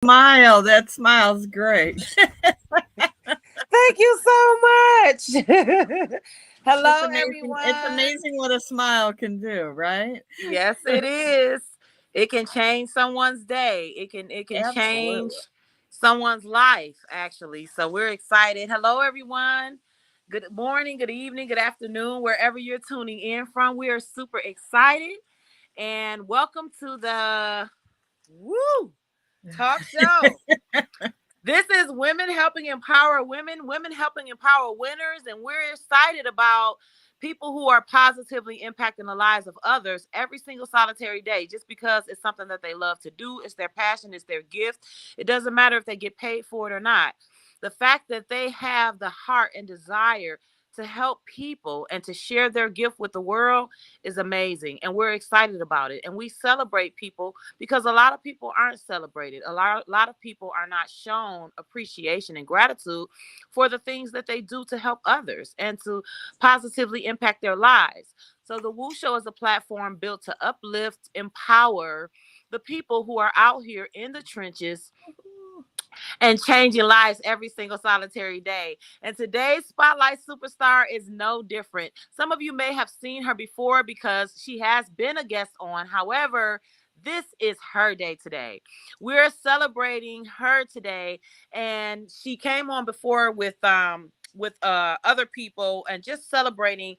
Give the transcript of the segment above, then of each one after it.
Smile. That smile's great. Thank you so much. It's Hello, amazing. It's everyone. amazing what a smile can do, right? Yes, it is. It can change someone's day. It can change Absolutely. someone's life, actually. So we're excited. Hello, everyone. Good morning, good evening, good afternoon, wherever you're tuning in from. We are super excited and welcome to the Woo Talk Show. This is Women Helping Empower Women, Women Helping Empower Winners, and we're excited about people who are positively impacting the lives of others every single solitary day just because it's something that they love to do. It's their passion, it's their gift. It doesn't matter if they get paid for it or not. The fact that they have the heart and desire to help people and to share their gift with the world is amazing. And we're excited about it. And we celebrate people because a lot of people aren't celebrated. A lot of people are not shown appreciation and gratitude for the things that they do to help others and to positively impact their lives. So the Woo Show is a platform built to uplift, empower the people who are out here in the trenches and changing lives every single solitary day. And today's Spotlight Superstar is no different. Some of you may have seen her before because she has been a guest on. However, this is her day today. We're celebrating her today, and she came on before with other people and just celebrating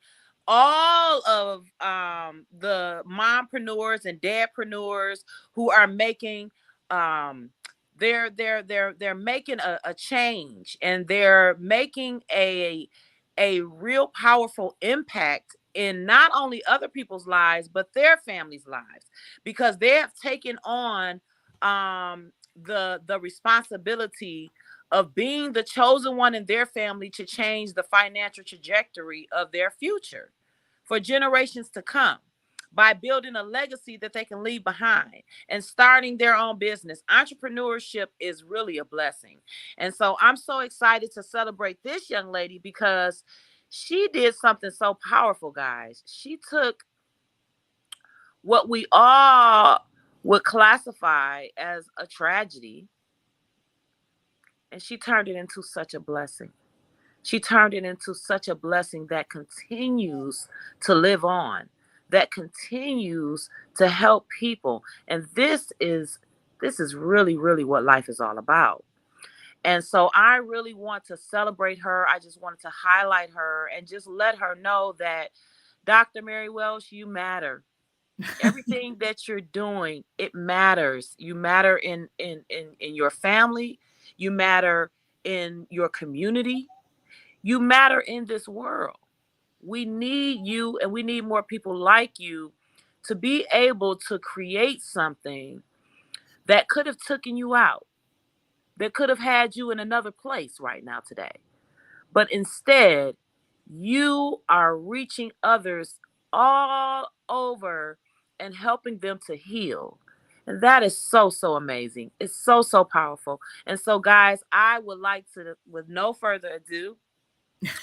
all of the mompreneurs and dadpreneurs who are making um they're making a change, and they're making a real powerful impact in not only other people's lives but their families' lives, because they have taken on the responsibility of being the chosen one in their family to change the financial trajectory of their future for generations to come by building a legacy that they can leave behind and starting their own business. Entrepreneurship is really a blessing. And so I'm so excited to celebrate this young lady because she did something so powerful, guys. She took what we all would classify as a tragedy and she turned it into such a blessing. She turned it into such a blessing that continues to live on, that continues to help people. And this is really, really what life is all about. And so I really want to celebrate her. I just wanted to highlight her and just let her know that Dr. Mary Welsh, you matter. Everything that you're doing, it matters. You matter in your family, you matter in your community, you matter in this world. We need you, and we need more people like you to be able to create something that could have taken you out, that could have had you in another place right now today. But instead, you are reaching others all over and helping them to heal. And that is so, so amazing. It's so, so powerful. And so, guys, I would like to, with no further ado,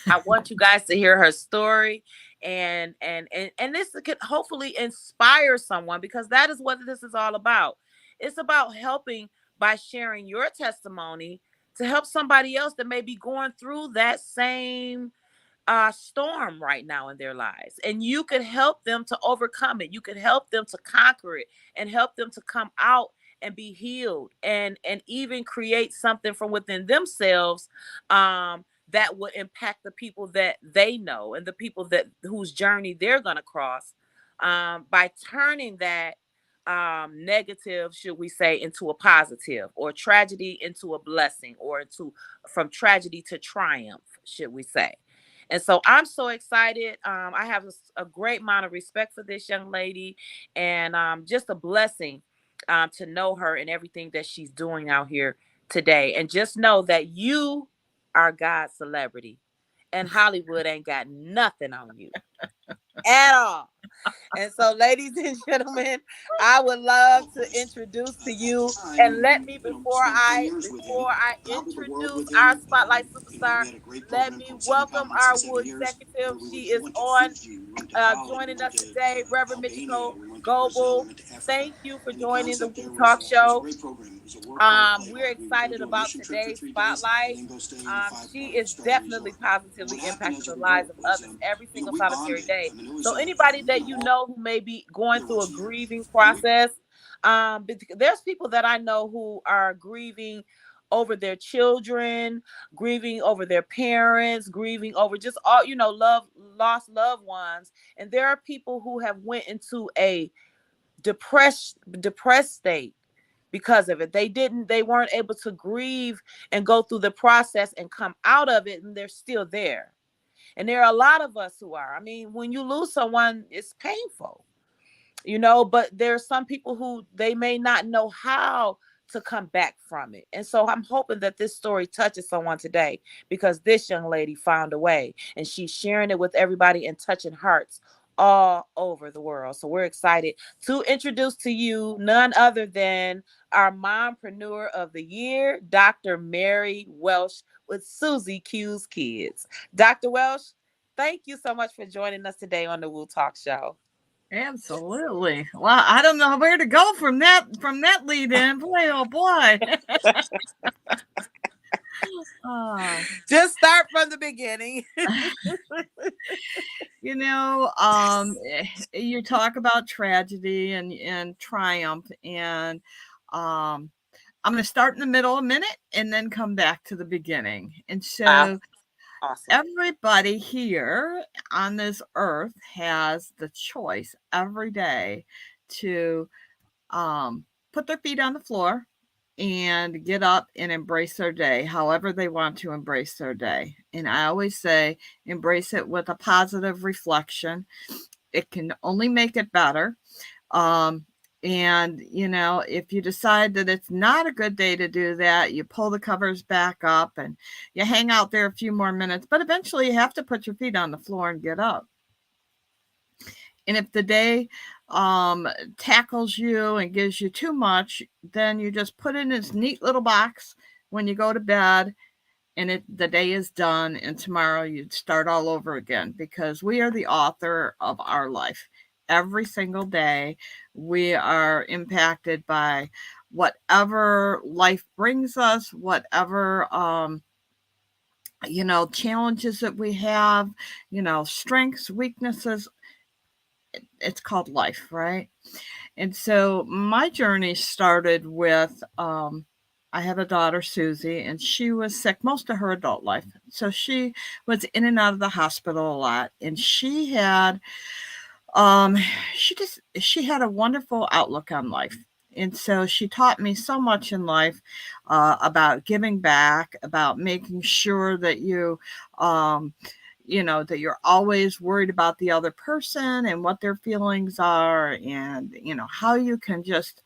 I want you guys to hear her story, and this could hopefully inspire someone, because that is what this is all about. It's about helping by sharing your testimony to help somebody else that may be going through that same storm right now in their lives, and you could help them to overcome it. You could help them to conquer it and help them to come out and be healed, and even create something from within themselves that would impact the people that they know and the people that whose journey they're going to cross, by turning that negative, should we say, into a positive, or tragedy into a blessing, or into from tragedy to triumph, should we say. And so I'm so excited. I have a great amount of respect for this young lady, and just a blessing to know her and everything that she's doing out here today. And just know that you are God's celebrity, and Hollywood ain't got nothing on you at all. And so, ladies and gentlemen, I would love to introduce to you, and let me before I introduce our spotlight superstar, let me welcome our WU executive. She is on joining us today, Reverend Michiko. Global. Thank you for joining the Woo Talk Show. We're excited about today's spotlight. She is definitely positively impacting the lives of others every single solitary day. So anybody that you know who may be going through a grieving process, there's people that I know who are grieving over their children, grieving over their parents, grieving over just all, lost loved ones. And there are people who have went into a depressed state because of it. They weren't able to grieve and go through the process and come out of it, and they're still there. And there are a lot of us who are. I mean, when you lose someone, it's painful, but there are some people who they may not know how to come back from it. And so I'm hoping that this story touches someone today, because this young lady found a way and she's sharing it with everybody and touching hearts all over the world. So we're excited to introduce to you none other than our mompreneur of the year, Dr. Mary Welsh with Susie Q's Kids. Dr. Welsh, thank you so much for joining us today on the Woo Talk Show. Absolutely. Well, I don't know where to go from that lead in. Boy, oh boy. Just start from the beginning. You talk about tragedy and triumph, and I'm going to start in the middle a minute and then come back to the beginning. And so awesome. Everybody here on this earth has the choice every day to put their feet on the floor and get up and embrace their day, however they want to embrace their day. And I always say, embrace it with a positive reflection. It can only make it better. And, if you decide that it's not a good day to do that, you pull the covers back up and you hang out there a few more minutes, but eventually you have to put your feet on the floor and get up. And if the day tackles you and gives you too much, then you just put it in this neat little box when you go to bed, and the day is done, and tomorrow you'd start all over again, because we are the author of our life. Every single day we are impacted by whatever life brings us, whatever challenges that we have, strengths, weaknesses. It's called life, right? And so my journey started with I have a daughter, Susie, and she was sick most of her adult life. So she was in and out of the hospital a lot, and she had she had a wonderful outlook on life. And so she taught me so much in life about giving back, about making sure that that you're always worried about the other person and what their feelings are, and, how you can just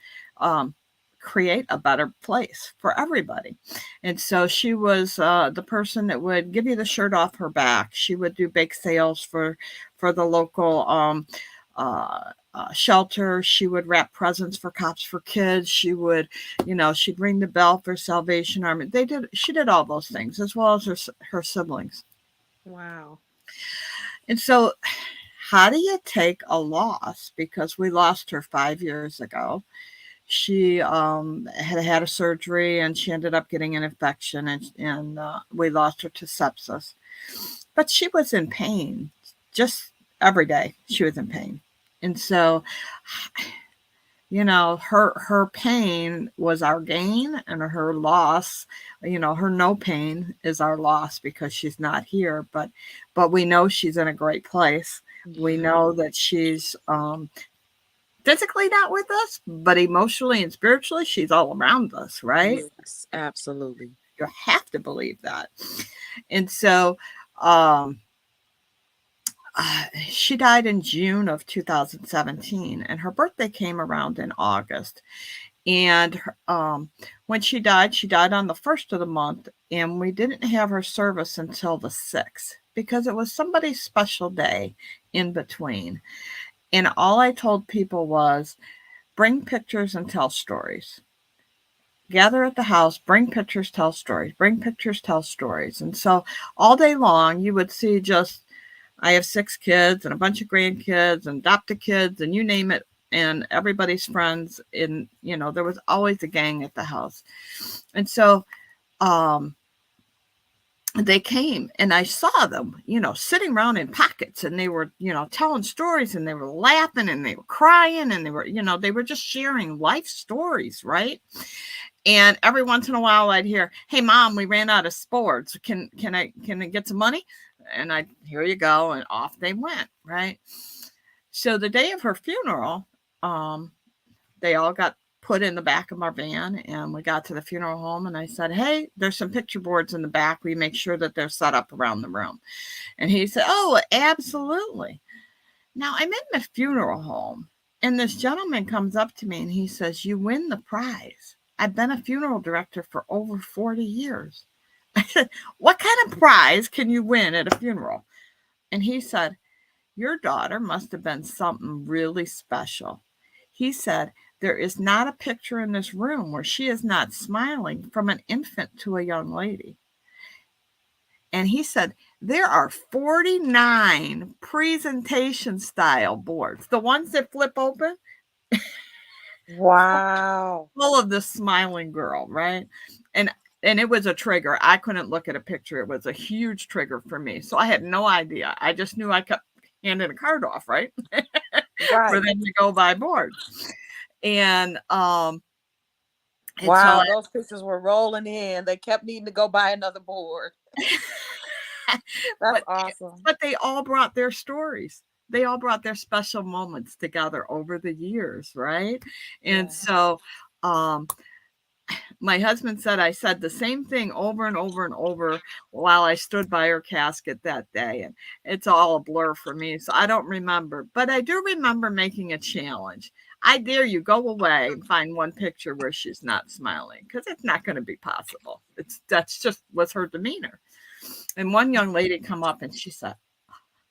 create a better place for everybody. And so she was the person that would give you the shirt off her back. She would do bake sales for the local shelter. She would wrap presents for Cops for Kids. She would, she'd ring the bell for Salvation Army. She did all those things, as well as her siblings. Wow. And so how do you take a loss? Because we lost her 5 years ago. She had a surgery, and she ended up getting an infection, and we lost her to sepsis. But she was in pain. Just every day she was in pain. And so, her pain was our gain, and her loss, her no pain is our loss, because she's not here. But we know she's in a great place. Yeah. We know that she's physically not with us, but emotionally and spiritually, she's all around us, right? Yes, absolutely. You have to believe that. And so she died in June of 2017, and her birthday came around in August. And when she died on the 1st of the month, and we didn't have her service until the 6th, because it was somebody's special day in between. And all I told people was, bring pictures and tell stories. Gather at the house, bring pictures, tell stories, bring pictures, tell stories. And so all day long, you would see I have 6 kids and a bunch of grandkids and adopted kids, and you name it. and everybody's friends. In, there was always a gang at the house. And so they came, and I saw them, sitting around in pockets, and they were, telling stories, and they were laughing, and they were crying, and they were just sharing life stories, right? And every once in a while I'd hear, "Hey mom, we ran out of sports. Can I get some money?" And here you go, and off they went, right? So the day of her funeral, they all got put in the back of our van, and we got to the funeral home, and I said, "Hey, there's some picture boards in the back. We make sure that they're set up around the room." And he said, "Oh, absolutely." Now I'm in the funeral home, and this gentleman comes up to me and he says, "You win the prize. I've been a funeral director for over 40 years. I said, "What kind of prize can you win at a funeral?" And he said, "Your daughter must have been something really special." He said, "There is not a picture in this room where she is not smiling, from an infant to a young lady." And he said, there are 49 presentation style boards, the ones that flip open. Wow. Full of this smiling girl, right? And it was a trigger. I couldn't look at a picture. It was a huge trigger for me. So I had no idea. I just knew I kept handing a card off, right? For them to go buy boards. And wow, those pictures were rolling in. They kept needing to go buy another board. That's awesome. But they all brought their stories. They all brought their special moments together over the years, right? And so my husband said I said the same thing over and over and over while I stood by her casket that day. And it's all a blur for me, so I don't remember. But I do remember making a challenge. I dare you, go away and find one picture where she's not smiling, because it's not going to be possible. That's just was her demeanor. And one young lady come up and she said,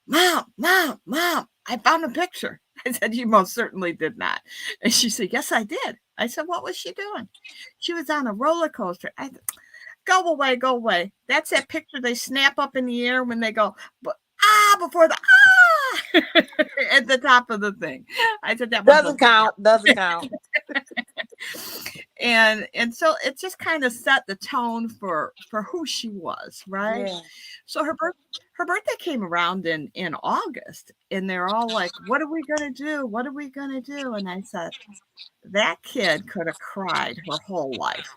Mom, I found a picture." I said, "You most certainly did not." And she said, "Yes, I did." I said, "What was she doing?" "She was on a roller coaster." I said, go away. That's that picture they snap up in the air when they go, before the at the top of the thing. I said, "That doesn't count. And so it just kind of set the tone for who she was, right? Yeah. So her birthday came around in August, and they're all like, "What are we gonna do? What are we gonna do?" And I said, that kid could have cried her whole life.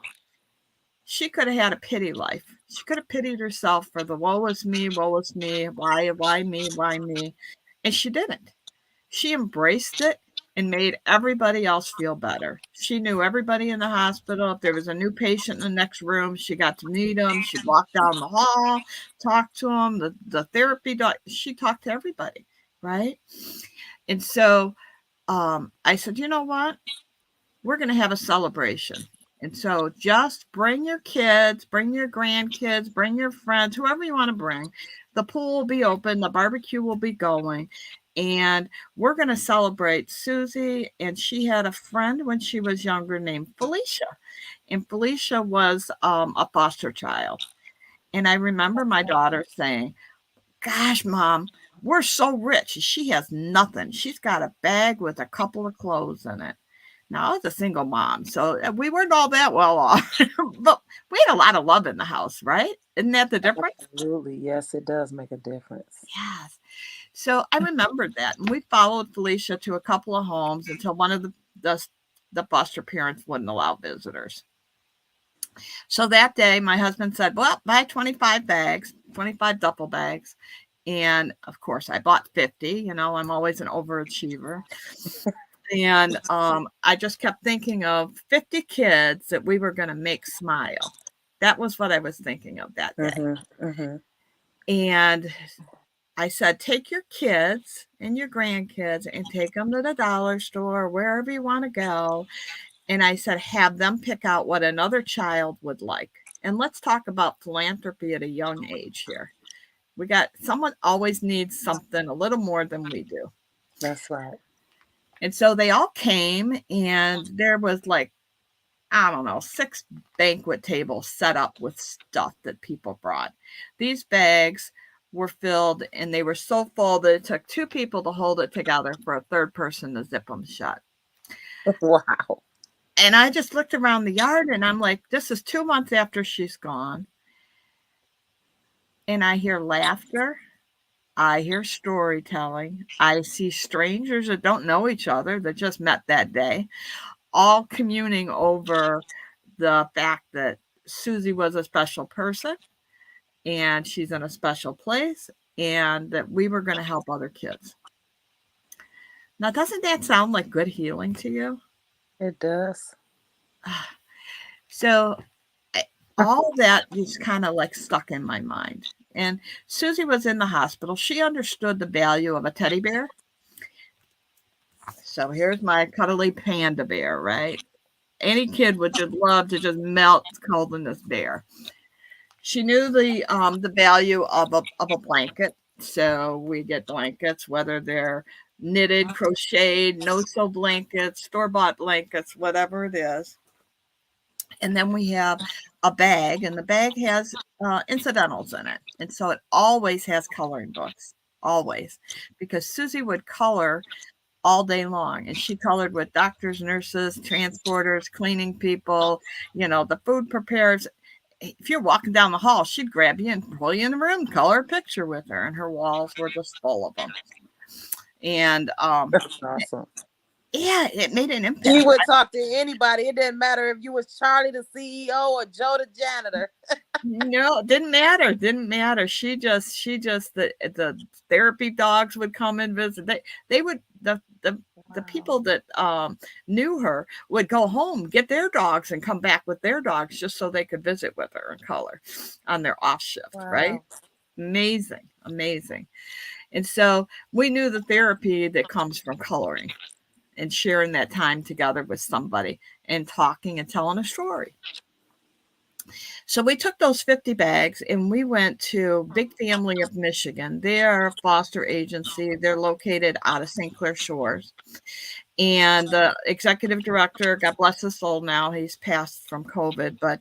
She could have had a pity life. She could have pitied herself for the woe is me, why me? And she didn't. She embraced it and made everybody else feel better. She knew everybody in the hospital. If there was a new patient in the next room, she got to meet them. She'd walk down the hall, talk to them. The therapy doc, she talked to everybody, right? And so I said, "You know what? We're going to have a celebration. And so just bring your kids, bring your grandkids, bring your friends, whoever you want to bring. The pool will be open, the barbecue will be going, and we're going to celebrate Susie." And she had a friend when she was younger named Felicia. And Felicia was a foster child. And I remember my daughter saying, "Gosh, Mom, we're so rich. She has nothing. She's got a bag with a couple of clothes in it." Now, I was a single mom, so we weren't all that well off, but we had a lot of love in the house, right? Isn't that the difference? Absolutely. Yes, it does make a difference. Yes. So I remembered that, and we followed Felicia to a couple of homes until one of the foster parents wouldn't allow visitors. So that day, my husband said, "Well, buy 25 bags, 25 duffel bags." And of course, I bought 50. I'm always an overachiever. And I just kept thinking of 50 kids that we were going to make smile. That was what I was thinking of that day. And I said, take your kids and your grandkids and take them to the dollar store, wherever you want to go. And I said, have them pick out what another child would like. And let's talk about philanthropy at a young age here. Someone always needs something a little more than we do. That's right. And so they all came, and there was 6 banquet tables set up with stuff that people brought. These bags were filled, and they were so full that it took 2 people to hold it together for a third person to zip them shut. Wow. And I just looked around the yard and I'm like, this is 2 months after she's gone. And I hear laughter. I hear storytelling. I see strangers that don't know each other that just met that day, all communing over the fact that Susie was a special person and she's in a special place and that we were going to help other kids. Now, doesn't that sound like good healing to you? It does. So, all that just kind of like stuck in my mind. And Susie was in the hospital. She understood the value of a teddy bear. So, here's my cuddly panda bear, right? Any kid would just love to just melt holding this bear. She knew the value of a blanket. So we get blankets, whether they're knitted, crocheted, no-sew blankets, store-bought blankets, whatever it is. And then we have a bag, and the bag has incidentals in it. And so it always has coloring books, always, because Susie would color all day long. And she colored with doctors, nurses, transporters, cleaning people, the food preparers. If you're walking down the hall, she'd grab you and pull you in the room, color a picture with her, and her walls were just full of them. And That's awesome. yeah, it made an impact. She would talk to anybody. It didn't matter if you was Charlie the CEO or Joe the janitor. No, it didn't matter. Didn't matter. She just the therapy dogs would come and visit. They would the people that knew her would go home, get their dogs, and come back with their dogs just so they could visit with her and color on their off shift. Wow. Right? Amazing, amazing. And so we knew the therapy that comes from coloring and sharing that time together with somebody and talking and telling a story. So we took those 50 bags and we went to Big Family of Michigan. They're a foster agency. They're located out of St. Clair Shores. And the executive director, God bless his soul now, he's passed from COVID, but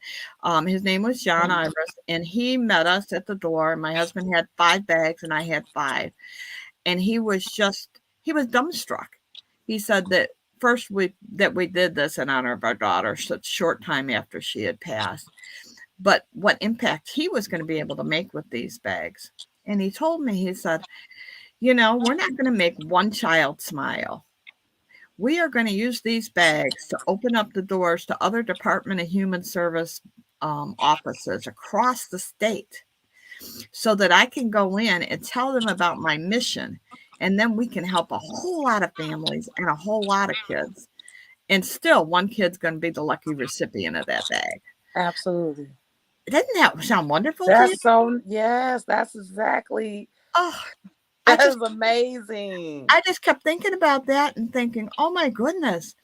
his name was John Iris, and he met us at the door. My husband had 5 bags and I had 5. And he was dumbstruck. He said that first we did this in honor of our daughter such short time after she had passed, but what impact he was going to be able to make with these bags. And he told me, he said, we're not going to make one child smile. We are going to use these bags to open up the doors to other Department of Human Service offices across the state so that I can go in and tell them about my mission. And then we can help a whole lot of families and a whole lot of kids. And still, one kid's going to be the lucky recipient of that bag. Absolutely. Doesn't that sound wonderful to you? That's so, yes, that's exactly. Oh, that is amazing. I just kept thinking about that and thinking, oh my goodness,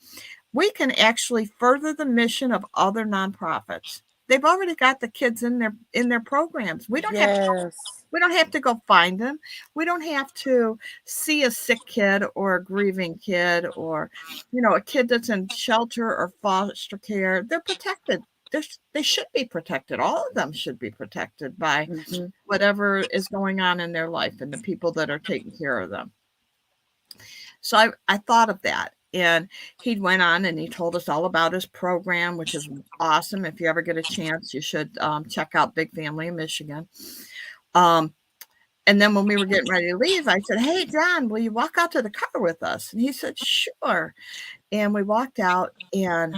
we can actually further the mission of other nonprofits. They've already got the kids in their programs. We don't have to go find them. We don't have to see a sick kid or a grieving kid or, a kid that's in shelter or foster care. They're protected. They should be protected. All of them should be protected by whatever is going on in their life and the people that are taking care of them. So I thought of that. And he went on and he told us all about his program, which is awesome. If you ever get a chance, you should check out Big Family in Michigan. And then when we were getting ready to leave, I said, hey, John, will you walk out to the car with us? And he said, sure. And we walked out and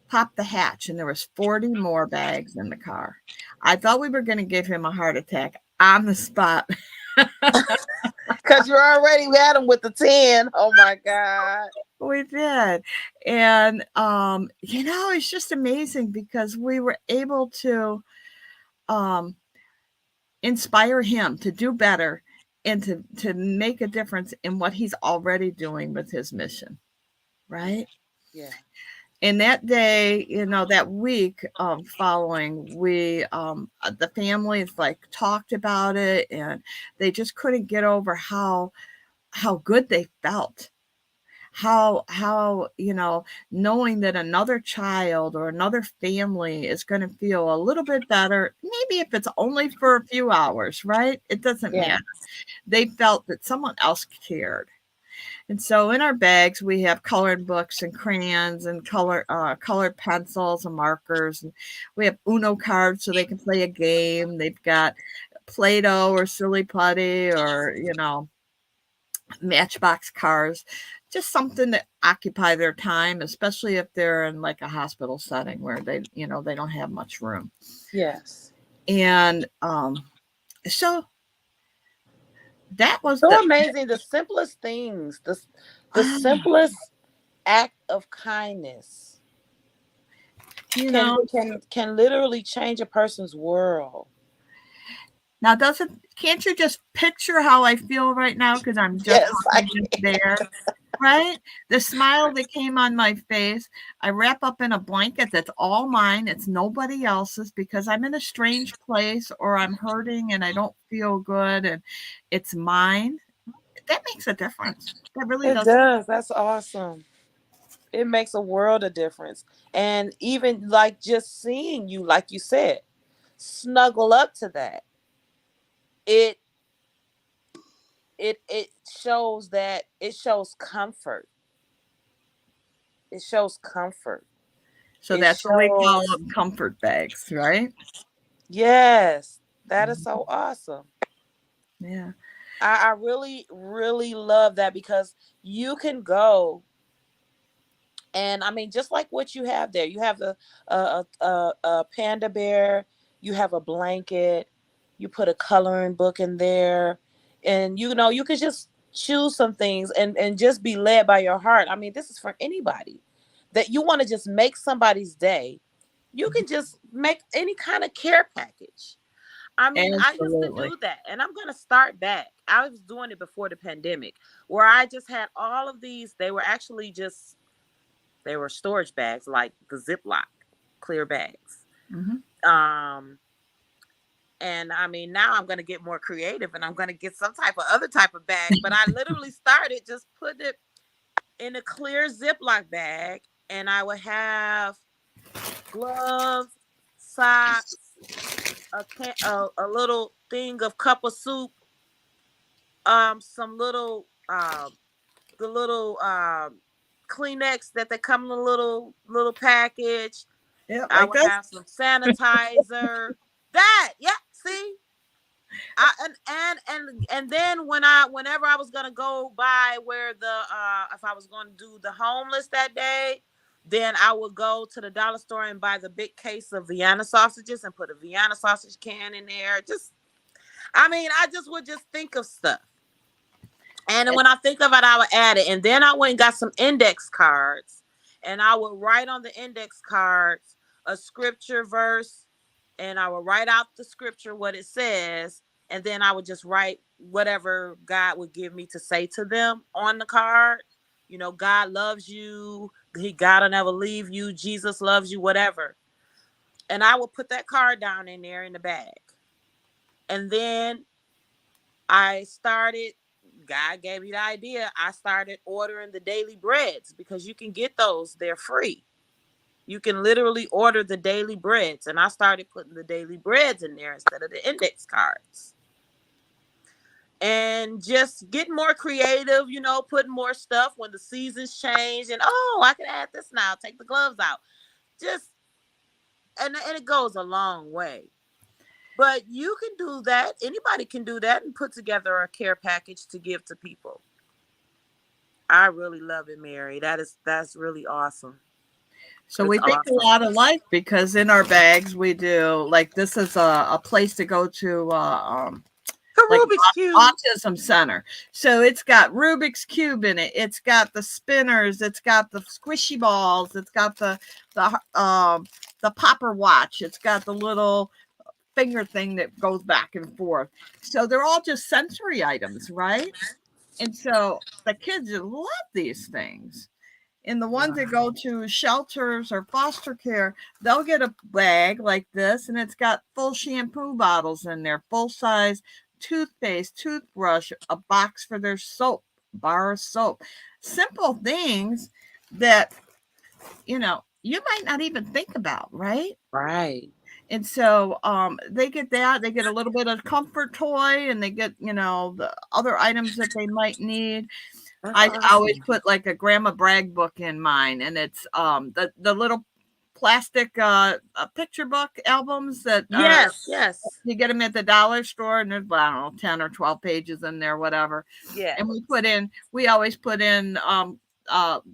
popped the hatch, and there was 40 more bags in the car. I thought we were going to give him a heart attack on the spot. Because you already had him with the 10. Oh my God. We did. And, it's just amazing because we were able to inspire him to do better and to make a difference in what he's already doing with his mission. Right? Yeah. And that day, that week following, the families talked about it, and they just couldn't get over how good they felt. How knowing that another child or another family is going to feel a little bit better, maybe if it's only for a few hours, right? It doesn't matter. They felt that someone else cared. And so in our bags, we have colored books and crayons and colored pencils and markers. And we have Uno cards so they can play a game. They've got Play-Doh or Silly Putty or, Matchbox cars, just something to occupy their time, especially if they're in like a hospital setting where they don't have much room. Yes. And so that was So amazing. The simplest things, the simplest act of kindness you can know can literally change a person's world. now can't you just picture how I feel right now because I'm just Yes, I walking this bear, right? The smile that came on my face, I wrap up in a blanket that's all mine. It's nobody else's because I'm in a strange place or I'm hurting and I don't feel good and it's mine. That makes a difference. That really it does. does. That's awesome. It makes a world of difference. And even like just seeing you, like you said, snuggle up to that. It it shows comfort. It shows comfort. So It that's what we call shows them, comfort bags, right? yes, that is Mhm. so awesome. Yeah. I really, really love that because you can go and I mean, just like what you have there, you have a panda bear, you have a blanket, you put a coloring book in there, and you could just choose some things and just be led by your heart. I mean, this is for anybody that you want to just make somebody's day. You can just make any kind of care package. I mean, I used to Absolutely. do that, and I'm gonna start back. I was doing it before the pandemic, where I just had all of these. They were actually just they were storage bags, like the Ziploc clear bags. Mhm. Um, and I mean, now I'm gonna get more creative, and I'm gonna get some type of other type of bag. But I literally started just putting it in a clear Ziploc bag, and I would have gloves, socks, a little thing of cup of soup, some little the little Kleenex that they come in a little package. Yeah, I like would this. have some sanitizer. That, yeah, see, and then whenever I was gonna go by where if I was gonna do the homeless that day, then I would go to the dollar store and buy the big case of Vienna sausages and put a Vienna sausage can in there. Just, I mean, I just would just think of stuff. And when I think of it, I would add it. And then I went and got some index cards. And I would write on the index cards a scripture verse. And I would write out the scripture, what it says. And then I would just write whatever God would give me to say to them on the card. God loves you. God will never leave you. Jesus loves you, whatever. And I would put that card down in there in the bag. And then I started, God gave me the idea. I started ordering the daily breads because you can get those, they're free. You can literally order the daily breads. And I started putting the daily breads in there instead of the index cards. And just getting more creative, putting more stuff when the seasons change. And oh, I can add this now, take the gloves out. Just, and it goes a long way. But you can do that. Anybody can do that and put together a care package to give to people. I really love it, Mary. That's really awesome. So It's we think a awesome. lot alike because in our bags we do like this is a place to go to The like Rubik's Cube. autism center. So it's got Rubik's cube in it. It's got the spinners. It's got the squishy balls. It's got the popper watch. It's got the little finger thing that goes back and forth. So they're all just sensory items, right? And so the kids love these things. And the ones that go Wow. to shelters or foster care, they'll get a bag like this, and it's got full shampoo bottles in there, full size toothpaste, toothbrush, a box for their soap, bar of soap. Simple things that, you might not even think about, right? Right. And so they get that. They get a little bit of comfort toy, and they get the other items that they might need. That's I always awesome. put like a Grandma Bragg book in mine, and it's the little plastic picture book albums that are, Yes, yes, you get them at the dollar store, and there's, well, I don't know, 10 or 12 pages in there, whatever. yes, And we always put in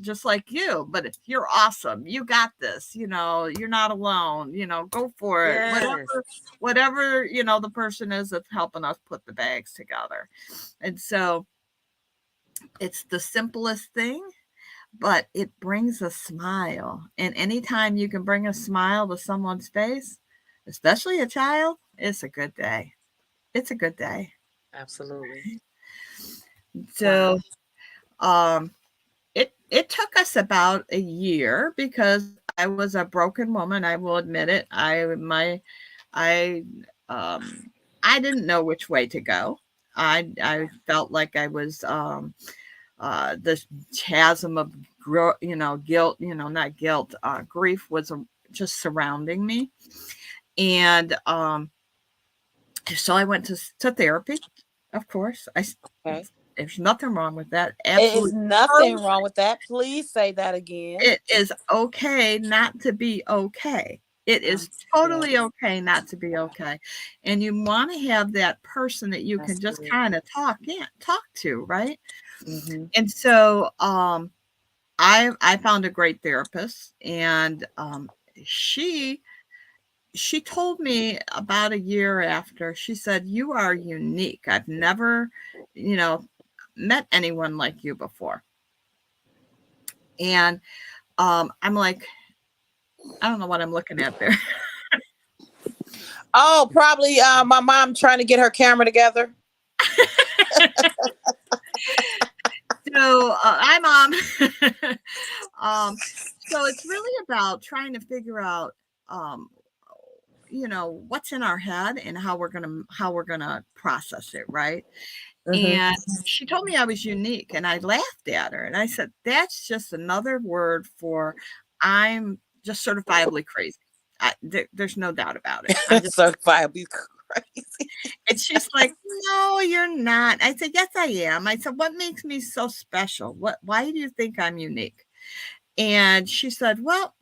just like you, but you're awesome. You got this, you're not alone, go for it. yes, Whatever, the person is that's helping us put the bags together. And so it's the simplest thing, but it brings a smile. And anytime you can bring a smile to someone's face, especially a child, it's a good day. It's a good day. absolutely. So, Wow. um, it took us about a year because I was a broken woman. I will admit it. I um, I didn't know which way to go. I felt like I was this chasm of guilt, not guilt, grief was just surrounding me. And so I went to therapy. Of course, Okay. there's nothing wrong with that. It is Absolutely. nothing wrong with that. Please say that again. It is okay not to be okay. It is Yeah, totally okay not to be okay. And you want to have that person that you can just kind absolutely. of talk to, right? Mm-hmm. And so I found a great therapist, and she she told me about a year after. She said, "You are unique. I've never, you know, met anyone like you before." And I'm like, I don't know what I'm looking at there. Oh, probably my mom trying to get her camera together. So I'm so it's really about trying to figure out um, what's in our head and how we're gonna process it, right? Mm-hmm. And she told me I was unique, and I laughed at her, and I said, "That's just another word for I'm just certifiably crazy. There's no doubt about it. I'm just." Certifiably crazy. And she's like, "No, you're not." I said, "Yes, I am." I said, "What makes me so special? Why do you think I'm unique?" And she said, "Well,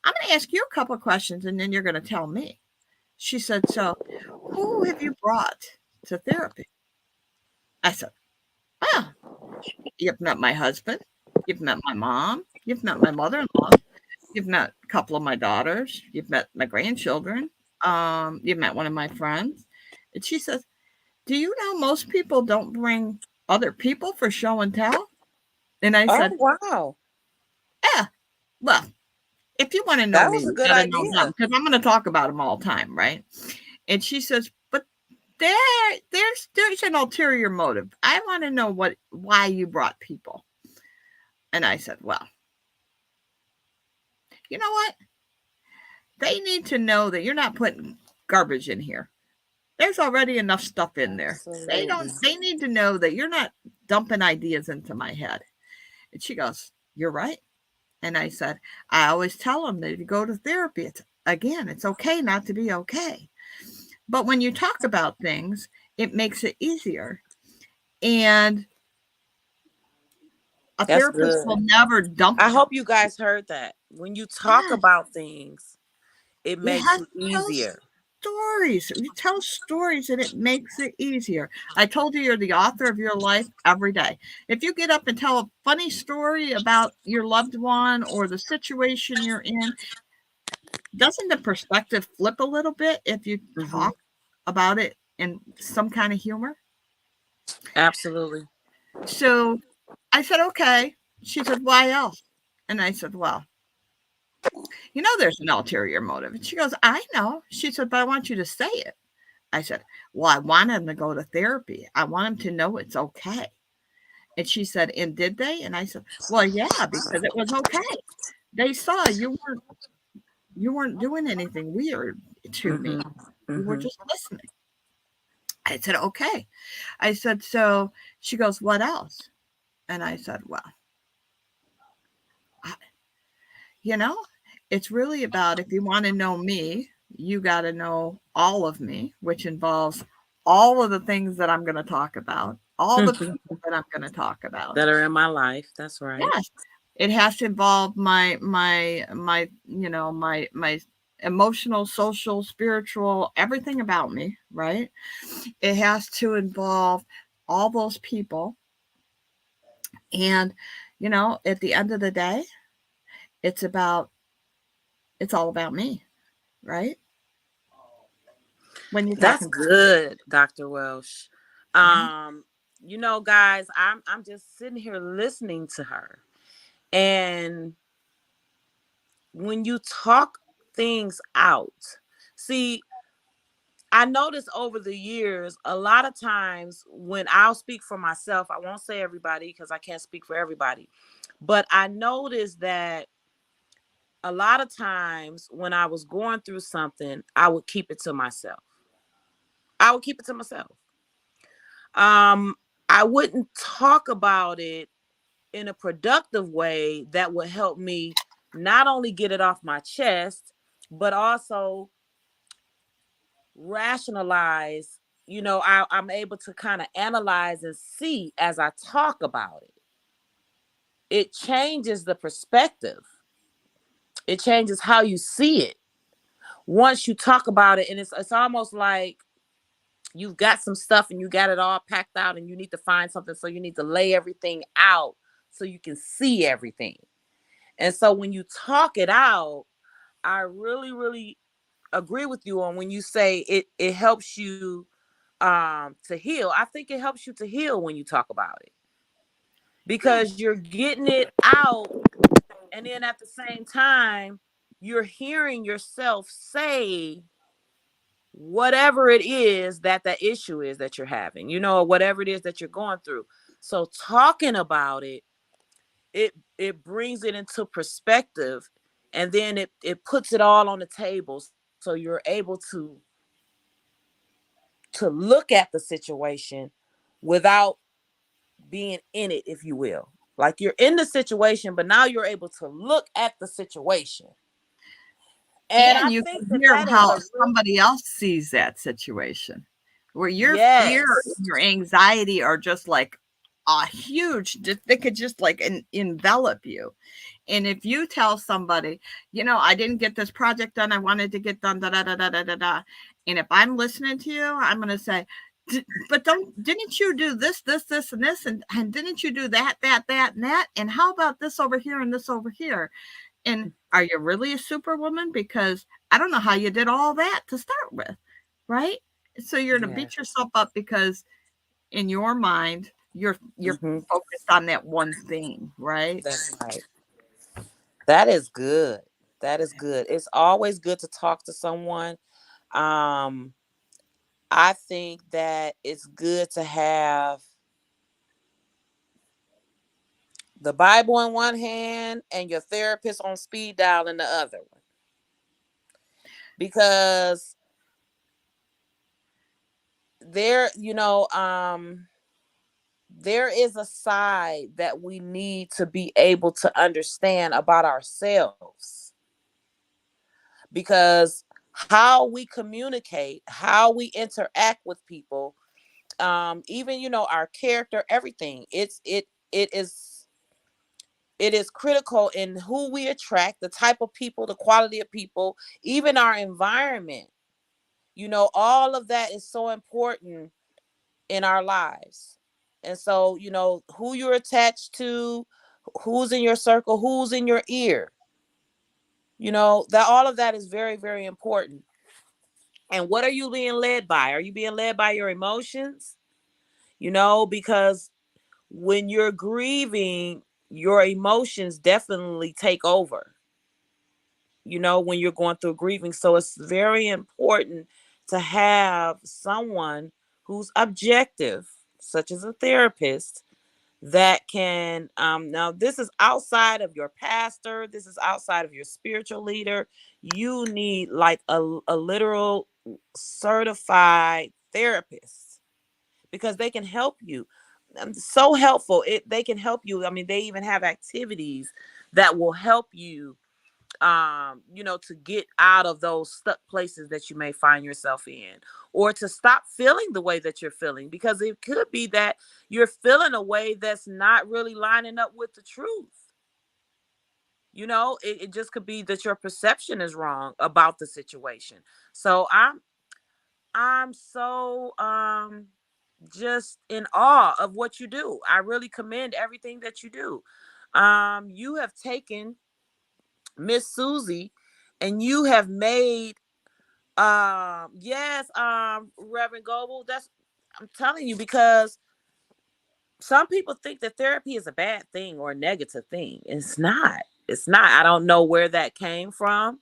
I'm going to ask you a couple of questions, and then you're going to tell me." She said, "So, who have you brought to therapy?" I said, "Well, you've met my husband, you've met my mom, you've met my mother-in-law, you've met a couple of my daughters, you've met my grandchildren, you've met one of my friends." And she says, "Do you know most people don't bring other people for show and tell?" And I Oh said, wow, "Yeah, well, if you want to know that me, was a you good got to know them idea. because I'm going to talk about them all the time, right?" And she says, "But there's an ulterior motive. I want to know why you brought people." And I said, "Well, you know what? They need to know that you're not putting garbage in here. There's already enough stuff in there. Absolutely. They need to know that you're not dumping ideas into my head." And she goes, "You're right." And I said, "I always tell them that if you go to therapy, it's okay not to be okay. But when you talk about things, it makes it easier. And a That's therapist good. will never dump." I hope you guys heard that. When you talk Yes, about things, it you makes have it to tell easier. stories. You tell stories and it makes it easier. I told you you're the author of your life every day. If you get up and tell a funny story about your loved one or the situation you're in, doesn't the perspective flip a little bit if you Hmm. talk about it in some kind of humor? Absolutely. So I said, "Okay." She said, "Why else?" And I said, "Well, there's an ulterior motive." And she goes, "I know." She said, "But I want you to say it." I said, "Well, I want him to go to therapy. I want him to know it's okay." And she said, "And did they?" And I said, "Well, yeah, because it was okay. They saw you weren't doing anything weird to Hmm. me. You were Hmm. just listening." I said, "Okay." I said, "So," she goes, "What else?" And I said, "Well, I, you know, it's really about if you want to know me, you got to know all of me, which involves all of the things that I'm going to talk about. all the people that I'm going to talk about. That are in my life. That's right. Yes. It has to involve my my emotional, social, spiritual, everything about me, right? It has to involve all those people. And at the end of the day, it's about it's all about me, right? When you're That's talking. good, Dr. Welsh. Yeah. Guys, I'm just sitting here listening to her. And when you talk things out, see, I noticed over the years, a lot of times when I'll speak for myself, I won't say everybody because I can't speak for everybody, but I noticed that a lot of times when I was going through something, I would keep it to myself. I would keep it to myself. Um, I wouldn't talk about it in a productive way that would help me not only get it off my chest, but also rationalize. I'm able to kind of analyze and see as I talk about it. It changes the perspective. It changes how you see it once you talk about it. And it's almost like you've got some stuff and you got it all packed out and you need to find something. So you need to lay everything out so you can see everything. And so when you talk it out, I really, really agree with you on when you say it helps you to heal. I think it helps you to heal when you talk about it Yeah. because you're getting it out, and then at the same time you're hearing yourself say whatever it is that issue is that you're having, or whatever it is that you're going through. So talking about it brings it into perspective, and then it puts it all on the table so you're able to look at the situation without being in it, if you will. Like you're in the situation, but now you're able to look at the situation. And And I you think can that hear that is how a real somebody else sees that situation, where your fear yes. and your anxiety are just like a huge, they could just like envelop you. And if you tell somebody, I didn't get this project done, I wanted to get done, da da da da da da da. And if I'm listening to you, I'm going to say, but didn't you do this, and this, and didn't you do that, and that? And how about this over here and this over here? And are you really a superwoman? Because I don't know how you did all that to start with, right? So you're going to Yeah. beat yourself up because in your mind you're Mm-hmm. focused on that one thing, right? That's right. That is good. That is good. It's always good to talk to someone. Um, I think that it's good to have the Bible in one hand and your therapist on speed dial in the other one. Because there, there is a side that we need to be able to understand about ourselves. Because how we communicate, how we interact with people, even our character, everything, it is it is critical in who we attract, the type of people, the quality of people, even our environment. All of that is so important in our lives. And so, who you're attached to, who's in your circle, who's in your ear, that all of that is very, very important. And what are you being led by? Are you being led by your emotions? Because when you're grieving, your emotions definitely take over, when you're going through grieving. So it's very important to have someone who's objective, such as a therapist, that can, now this is outside of your pastor, this is outside of your spiritual leader. You need like a literal certified therapist because they can help you. So helpful. They can help you. I mean, they even have activities that will help you to get out of those stuck places that you may find yourself in, or to stop feeling the way that you're feeling, because it could be that you're feeling a way that's not really lining up with the truth. It just could be that your perception is wrong about the situation. So I'm so just in awe of what you do. I really commend everything that you do. You have taken Miss Susie and you have made yes, Reverend Goble, that's, I'm telling you, because some people think that therapy is a bad thing or a negative thing. It's not. I don't know where that came from.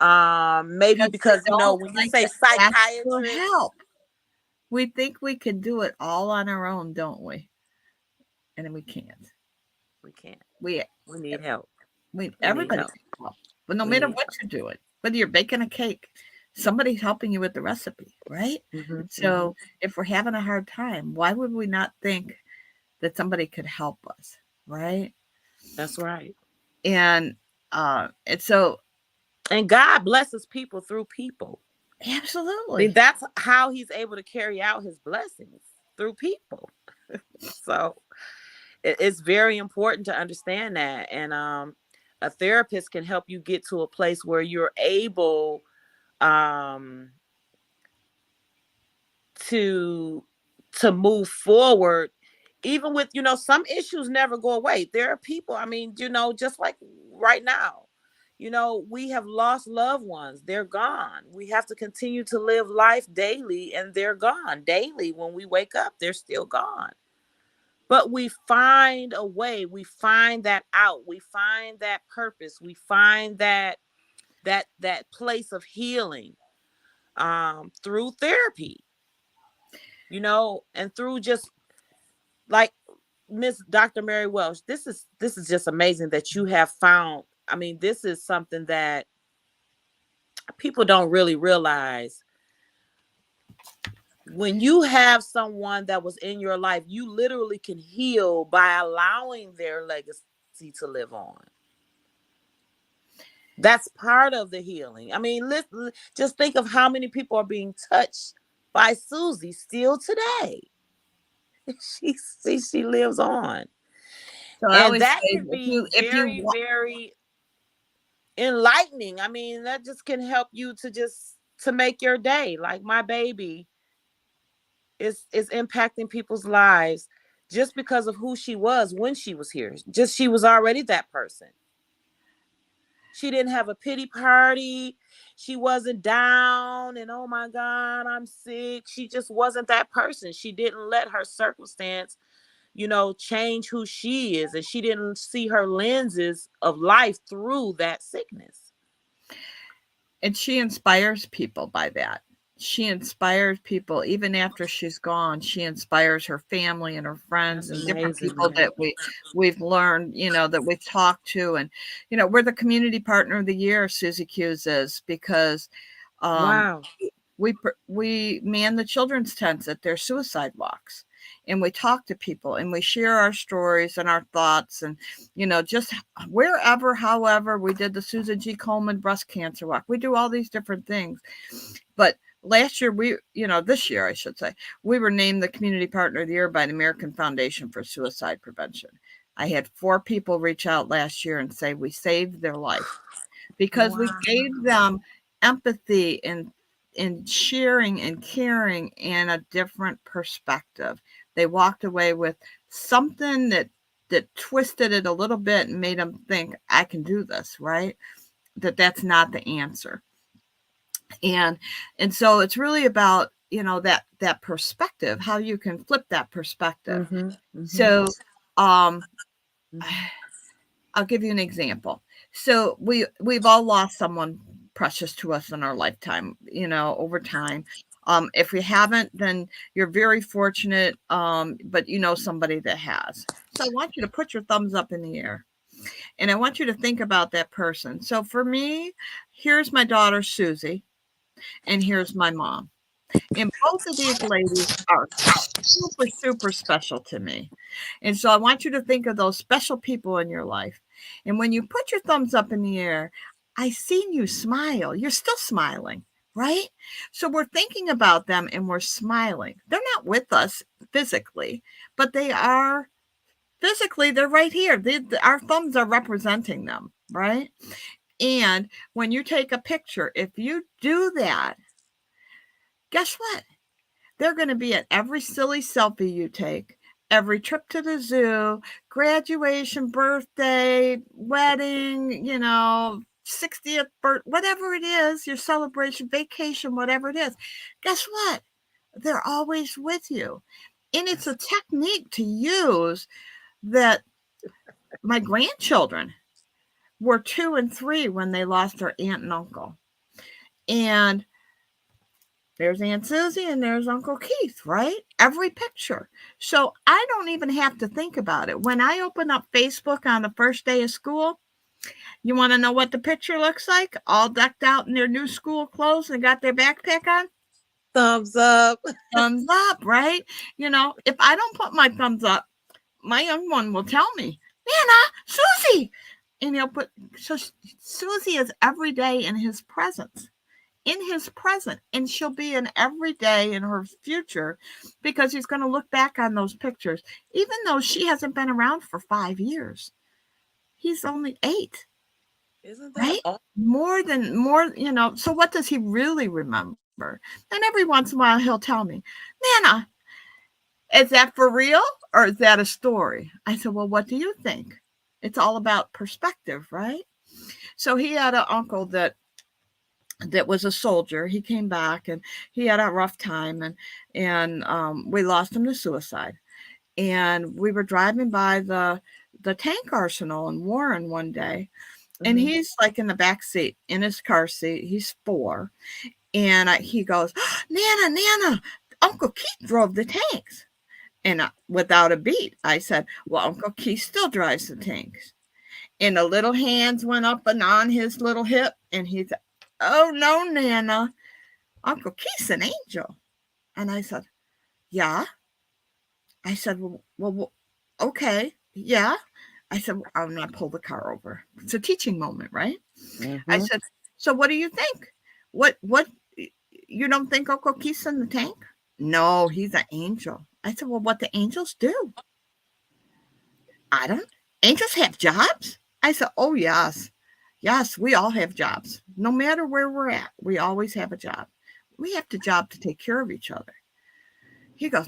Maybe Because we because don't when you like say to ask for psychiatrist, help. We think we can do it all on our own, don't we? And then we can't. we can't. We We need help. We need everybody help. needs help. But no We matter need what you're doing, whether you're baking a cake, somebody's helping you with the recipe, right? So if we're having a hard time, why would we not think that somebody could help us, right? That's right. And so And God blesses people through people. I mean, absolutely. that's how he's able to carry out his blessings, through people. So it's very important to understand that. And a therapist can help you get to a place where you're able um, to move forward, even with some issues never go away. There are people, I mean, just like right now, we have lost loved ones. They're gone. We have to continue to live life daily, and they're gone daily. When we wake up, they're still gone. But we find a way. We find that out. We find that purpose. We find that place of healing through therapy, and through just like Miss Dr. Mary Welsh. This is just amazing that you have found. I mean, this is something that people don't really realize. When you have someone that was in your life, you literally can heal by allowing their legacy to live on. That's part of the healing. I mean, just think of how many people are being touched by Susie still today. She lives on. So I And always that say, can be if you very, very enlightening. I mean, that just can help you to make your day. Like my baby is impacting people's lives just because of who she was when she was here. Just she was already that person. She didn't have a pity party. She wasn't down and oh my God, I'm sick. She just wasn't that person. She didn't let her circumstance, change who she is. And she didn't see her lenses of life through that sickness. And she inspires people by that. She inspires people even after she's gone. She inspires her family and her friends That's and different amazing, people man. that we've learned, that we've talked to. And we're the community partner of the year, Susie Q's is, because Wow. we man the children's tents at their suicide walks, and we talk to people and we share our stories and our thoughts, and just wherever, however. We did the Susan G. Komen breast cancer walk. We do all these different things. But last year this year I should say, we were named the community partner of the year by the American Foundation for Suicide Prevention. I had 4 people reach out last year and say we saved their life because we gave them empathy and sharing and caring and a different perspective. They walked away with something that twisted it a little bit and made them think, I can do this, right? That's not the answer. And so it's really about, that perspective, how you can flip that perspective. So I'll give you an example. So we've all lost someone precious to us in our lifetime, over time. If we haven't, then you're very fortunate, but somebody that has. So I want you to put your thumbs up in the air, and I want you to think about that person. So for me, here's my daughter Susie, and here's my mom. And both of these ladies are super, super special to me. And so I want you to think of those special people in your life. And when you put your thumbs up in the air, I seen you smile. You're still smiling, right? So we're thinking about them and we're smiling. They're not with us physically, but they are physically, they're right here. Our thumbs are representing them, right? And when you take a picture, if you do that, guess what? They're going to be at every silly selfie you take, every trip to the zoo, graduation, birthday, wedding, 60th birthday, whatever it is, your celebration, vacation, whatever it is. Guess what? They're always with you. And it's a technique to use that my grandchildren were 2 and 3 when they lost their aunt and uncle. And there's Aunt Susie and there's Uncle Keith, right? Every picture. So I don't even have to think about it. When I open up Facebook on the first day of school, you want to know what the picture looks like? All decked out in their new school clothes and got their backpack on? Thumbs up. Thumbs up, right? If I don't put my thumbs up, my young one will tell me, Nana, Susie. And he'll put, so Susie is every day in his presence. In his present, and she'll be in every day in her future because he's going to look back on those pictures, even though she hasn't been around for 5 years. He's only 8. Isn't that Right? awesome? More, so what does he really remember? And every once in a while he'll tell me, Nana, is that for real or is that a story? I said, well, what do you think? It's all about perspective, right? So he had an uncle that was a soldier. He came back and he had a rough time, and we lost him to suicide. And we were driving by the tank arsenal in Warren one day, and he's like in the back seat in his car seat. He's 4, and he goes, Nana, Uncle Keith drove the tanks. And without a beat, I said, well, Uncle Keith still drives the tanks. And the little hands went up and on his little hip, and he said, oh, no, Nana, Uncle Keith's an angel. And I said, yeah. I said, well, okay, yeah. I said, well, I'm going to pull the car over. It's a teaching moment, right? I said, so what do you think? What, you don't think Uncle Keith's in the tank? No, he's an angel. I said, well, what do angels do? I don't, angels have jobs? I said, oh, yes. Yes, we all have jobs. No matter where we're at, we always have a job. We have the job to take care of each other. He goes,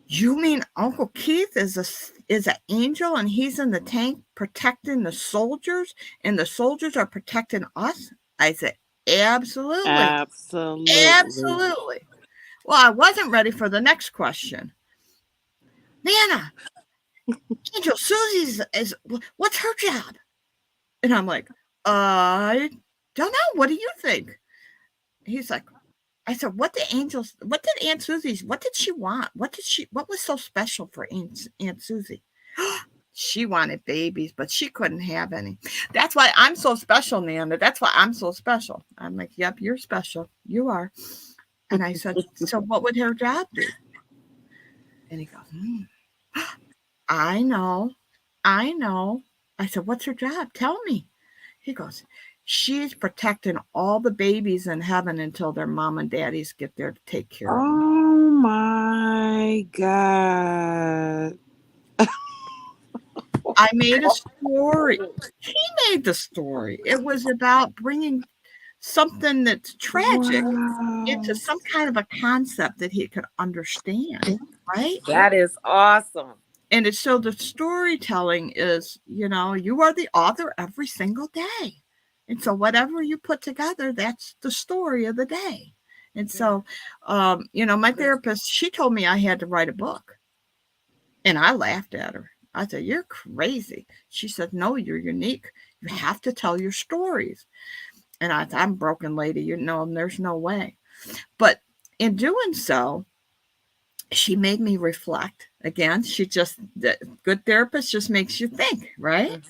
you mean Uncle Keith is an angel and he's in the tank protecting the soldiers and the soldiers are protecting us? I said, absolutely. Absolutely. Well, I wasn't ready for the next question. Nana, Angel Susie what's her job? And I'm like, I don't know. What do you think? He's like, I said, what did Aunt Susie, what did she want? What was so special for Aunt Susie? She wanted babies, but she couldn't have any. That's why I'm so special, Nana. That's why I'm so special. I'm like, yep, you're special. You are. And I said, so what would her job be? And he goes, I know. I said, what's her job? Tell me. He goes, she's protecting all the babies in heaven until their mom and daddies get there to take care of them. Oh my God. I made a story. He made the story. It was about bringing something that's tragic into some kind of a concept that he could understand, right? That is awesome. And so the storytelling is, you are the author every single day. And so whatever you put together, that's the story of the day. And so, my therapist, she told me I had to write a book. And I laughed at her. I said, you're crazy. She said, no, you're unique. You have to tell your stories. And I said, I'm a broken lady. There's no way. But in doing so, she made me reflect. Again, the good therapist just makes you think, right?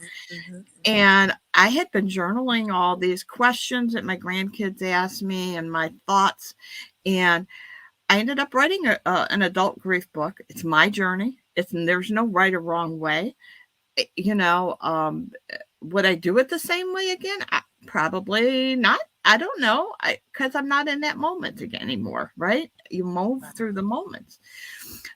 And I had been journaling all these questions that my grandkids asked me and my thoughts. And I ended up writing an adult grief book. It's my journey. There's no right or wrong way. You know, would I do it the same way again? Probably not. I don't know, because I'm not in that moment again anymore, right? You move through the moments.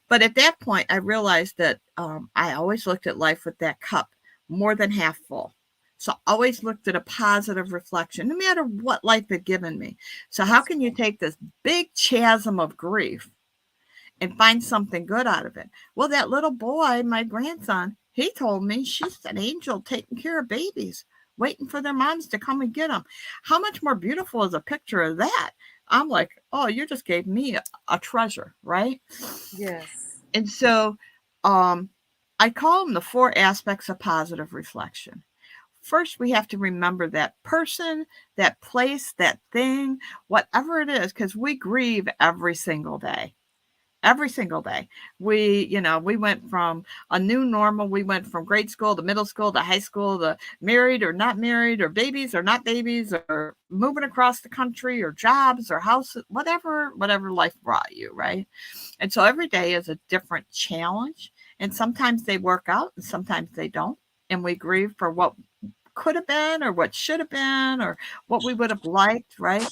But at that point, I realized that I always looked at life with that cup more than half full. So I always looked at a positive reflection, no matter what life had given me. So how can you take this big chasm of grief and find something good out of it? Well, that little boy, my grandson, he told me she's an angel taking care of babies, waiting for their moms to come and get them. How much more beautiful is a picture of that? I'm like, oh, you just gave me a treasure, right? Yes. And so I call them the 4 aspects of positive reflection. First, we have to remember that person, that place, that thing, whatever it is, because we grieve every single day. Every single day. We went from a new normal. We went from grade school to middle school to high school to married or not married or babies or not babies or moving across the country or jobs or houses, whatever life brought you, right? And so every day is a different challenge. And sometimes they work out and sometimes they don't. And we grieve for what could have been or what should have been or what we would have liked, right?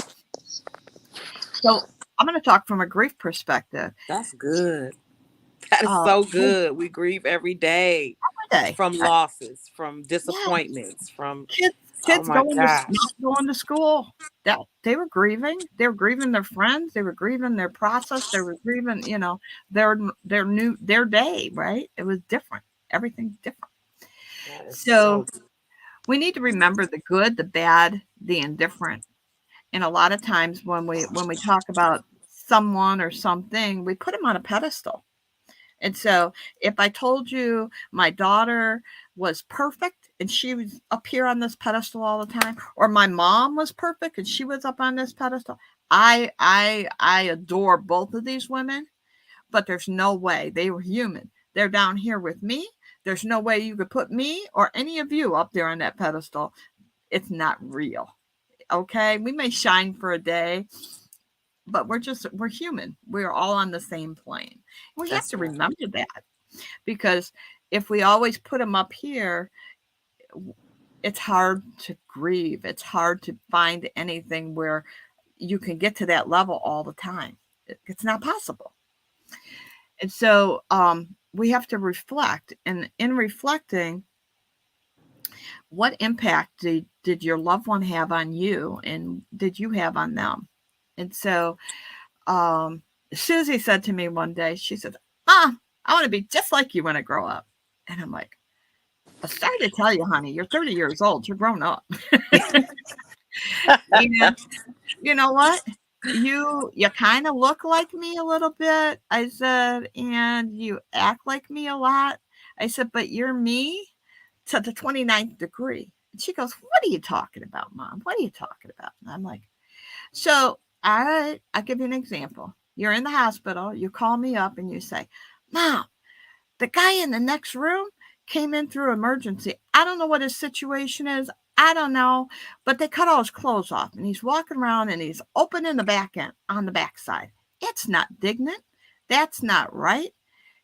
So I'm going to talk from a grief perspective. That's good. That is so good. We grieve every day Every day. from losses, from Yeah, disappointments, from kids, oh kids my going to gosh. not going to school. That they were grieving. They were grieving their friends. They were grieving their process. They were grieving, their day. Right? It was different. Everything's different. That is So so we need to remember the good, the bad, the indifferent. And a lot of times when we talk about someone or something, we put them on a pedestal. And so if I told you my daughter was perfect and she was up here on this pedestal all the time, or my mom was perfect and she was up on this pedestal, I adore both of these women, but there's no way they were human. They're down here with me. There's no way you could put me or any of you up there on that pedestal. It's not real. Okay, we may shine for a day, but we're human. We're all on the same plane. We have that's to right. remember that, because if we always put them up here, it's hard to grieve. It's hard to find anything where you can get to that level all the time. It's not possible. And so we have to reflect. And in reflecting, what impact did your loved one have on you and did you have on them? And so um, Susie said to me one day, she said, "Ah, I want to be just like you when I grow up." And I'm like, "I'm sorry to tell you, honey, you're 30 years old. You're grown up." And you know what? You kind of look like me a little bit. I said, and you act like me a lot. I said, but you're me to the 29th degree. And she goes, "What are you talking about, Mom? What are you talking about?" And I'm like, so I'll give you an example. You're in the hospital, you call me up and you say, "Mom, the guy in the next room came in through emergency. I don't know what his situation is. I don't know, but they cut all his clothes off and he's walking around and he's opening the back end on the backside. It's not dignant. That's not right.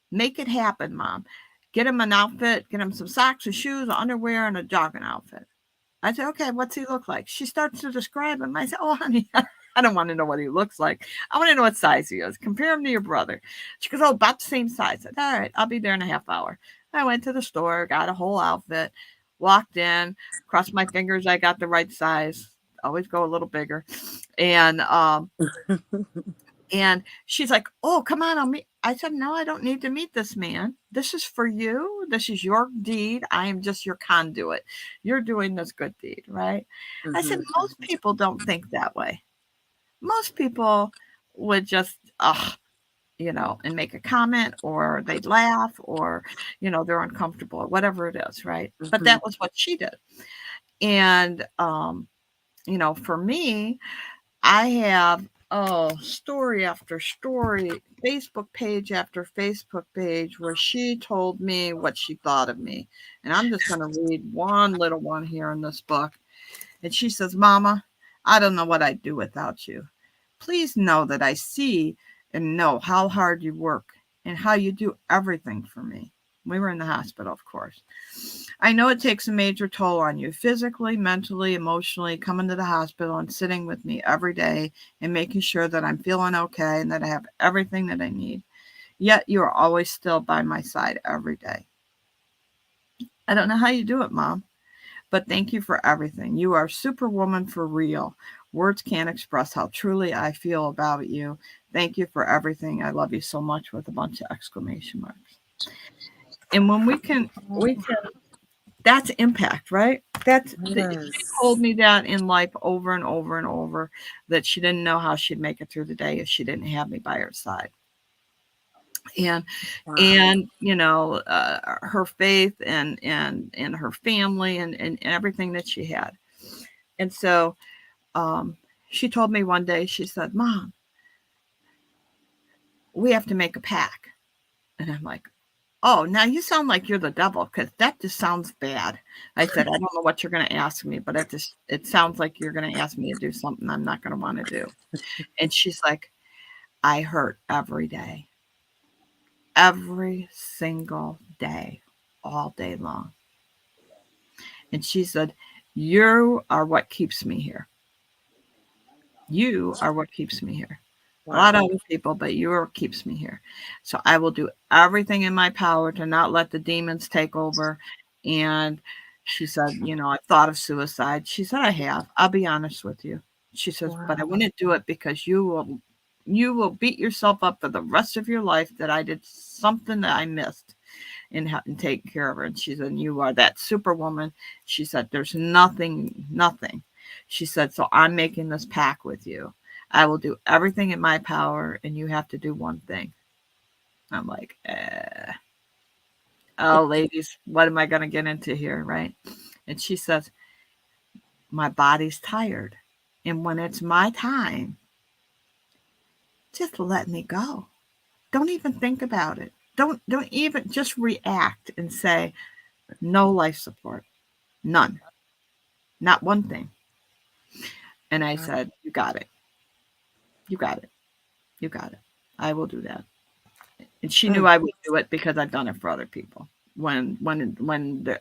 Make it happen, Mom. Get him an outfit, get him some socks and shoes, underwear, and a jogging outfit." I said, "Okay, what's he look like?" She starts to describe him. I said, "Oh, honey, I don't want to know what he looks like. I want to know what size he is. Compare him to your brother." She goes, "Oh, about the same size." I said, "All right, I'll be there in a half hour." I went to the store, got a whole outfit, walked in, crossed my fingers I got the right size. Always go a little bigger. And and she's like, "Oh, come on, I'll meet." I said, "No, I don't need to meet this man. This is for you. This is your deed. I am just your conduit. You're doing this good deed, right?" I said, "Most people don't think that way. Most people would just, and make a comment or they'd laugh or, they're uncomfortable or whatever it is, right?" But that was what she did. And, for me, I have story after story, Facebook page after Facebook page where she told me what she thought of me. And I'm just going to read one little one here in this book. And she says, Mama, I don't know what I'd do without you. Please know that I see and know how hard you work and how you do everything for me. We were in the hospital, of course. I know it takes a major toll on you physically, mentally, emotionally, coming to the hospital and sitting with me every day and making sure that I'm feeling okay and that I have everything that I need. Yet you are always still by my side every day. I don't know how you do it, Mom, but thank you for everything. You are superwoman for real. Words can't express how truly I feel about you. Thank you for everything. I love you so much with a bunch of exclamation marks. And when we can that's impact, right? She told Yes. me that in life over and over and over, that she didn't know how she'd make it through the day if she didn't have me by her side. And Wow. her faith and her family and everything that she had. And so um, she told me one day, she said, Mom, we have to make a pact. And I'm like, oh, now you sound like you're the devil because that just sounds bad. I said, I don't know what you're going to ask me, but it sounds like you're going to ask me to do something I'm not going to want to do. And she's like, I hurt every single day, all day long. And she said, you are what keeps me here. You are what keeps me here. A lot of Wow. other people, but you are what keeps me here. So I will do everything in my power to not let the demons take over. And she said, I've thought of suicide. She said, I have. I'll be honest with you. She says, but I Wow. wouldn't do it because you will beat yourself up for the rest of your life that I did something that I missed and take care of her. And she said, you are that superwoman. She said, there's nothing. She said, so I'm making this pact with you. I will do everything in my power, and you have to do one thing. I'm like, oh, ladies, what am I going to get into here, right? And she says, my body's tired. And when it's my time, just let me go. Don't even think about it. Don't even just react and say, no life support. None. Not one thing. And I Wow. said, you got it. You got it. You got it. I will do that. And she knew Mm. I would do it because I've done it for other people. When the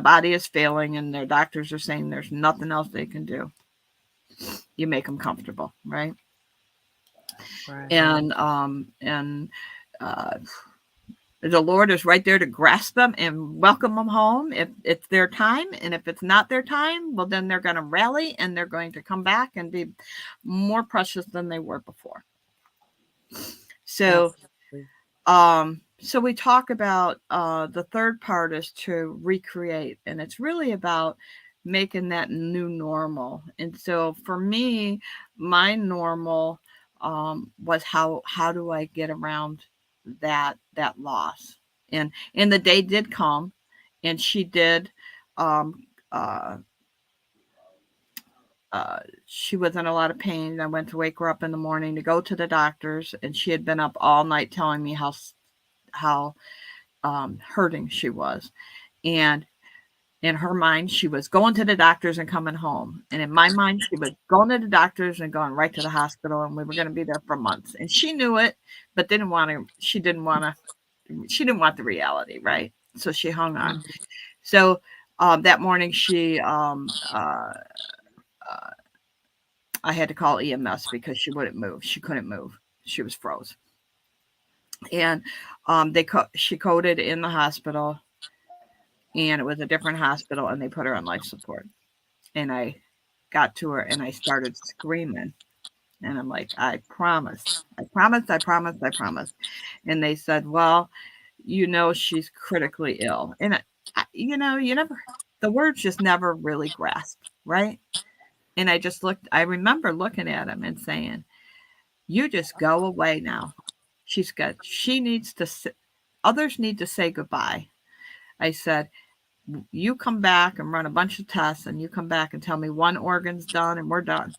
body is failing and their doctors are saying there's nothing else they can do, you make them comfortable, right? Right. And uh, the Lord is right there to grasp them and welcome them home if it's their time. And if it's not their time, well, then they're going to rally and they're going to come back and be more precious than they were before. So Absolutely. so we talk about the third part is to recreate, and it's really about making that new normal. And so for me, my normal was how do I get around that loss? And the day did come, and she did. Um, uh, she was in a lot of pain. I went to wake her up in the morning to go to the doctors, and she had been up all night telling me how hurting she was. And in her mind, she was going to the doctors and coming home. And in my mind, she was going to the doctors and going right to the hospital, and we were going to be there for months. And she knew it, but didn't want to. She didn't want the reality, right? So she hung on. Mm. So that morning, I had to call EMS because she wouldn't move. She couldn't move. She was froze. And she coded in the hospital, and it was a different hospital, and they put her on life support. And I got to her and I started screaming. And I'm like, I promise, I promise, I promise, I promise. And they said, well, she's critically ill. And you never, the words just never really grasp, right? And I remember looking at him and saying, you just go away now. She needs to, others need to say goodbye. I said, you come back and run a bunch of tests, and you come back and tell me one organ's done and we're done.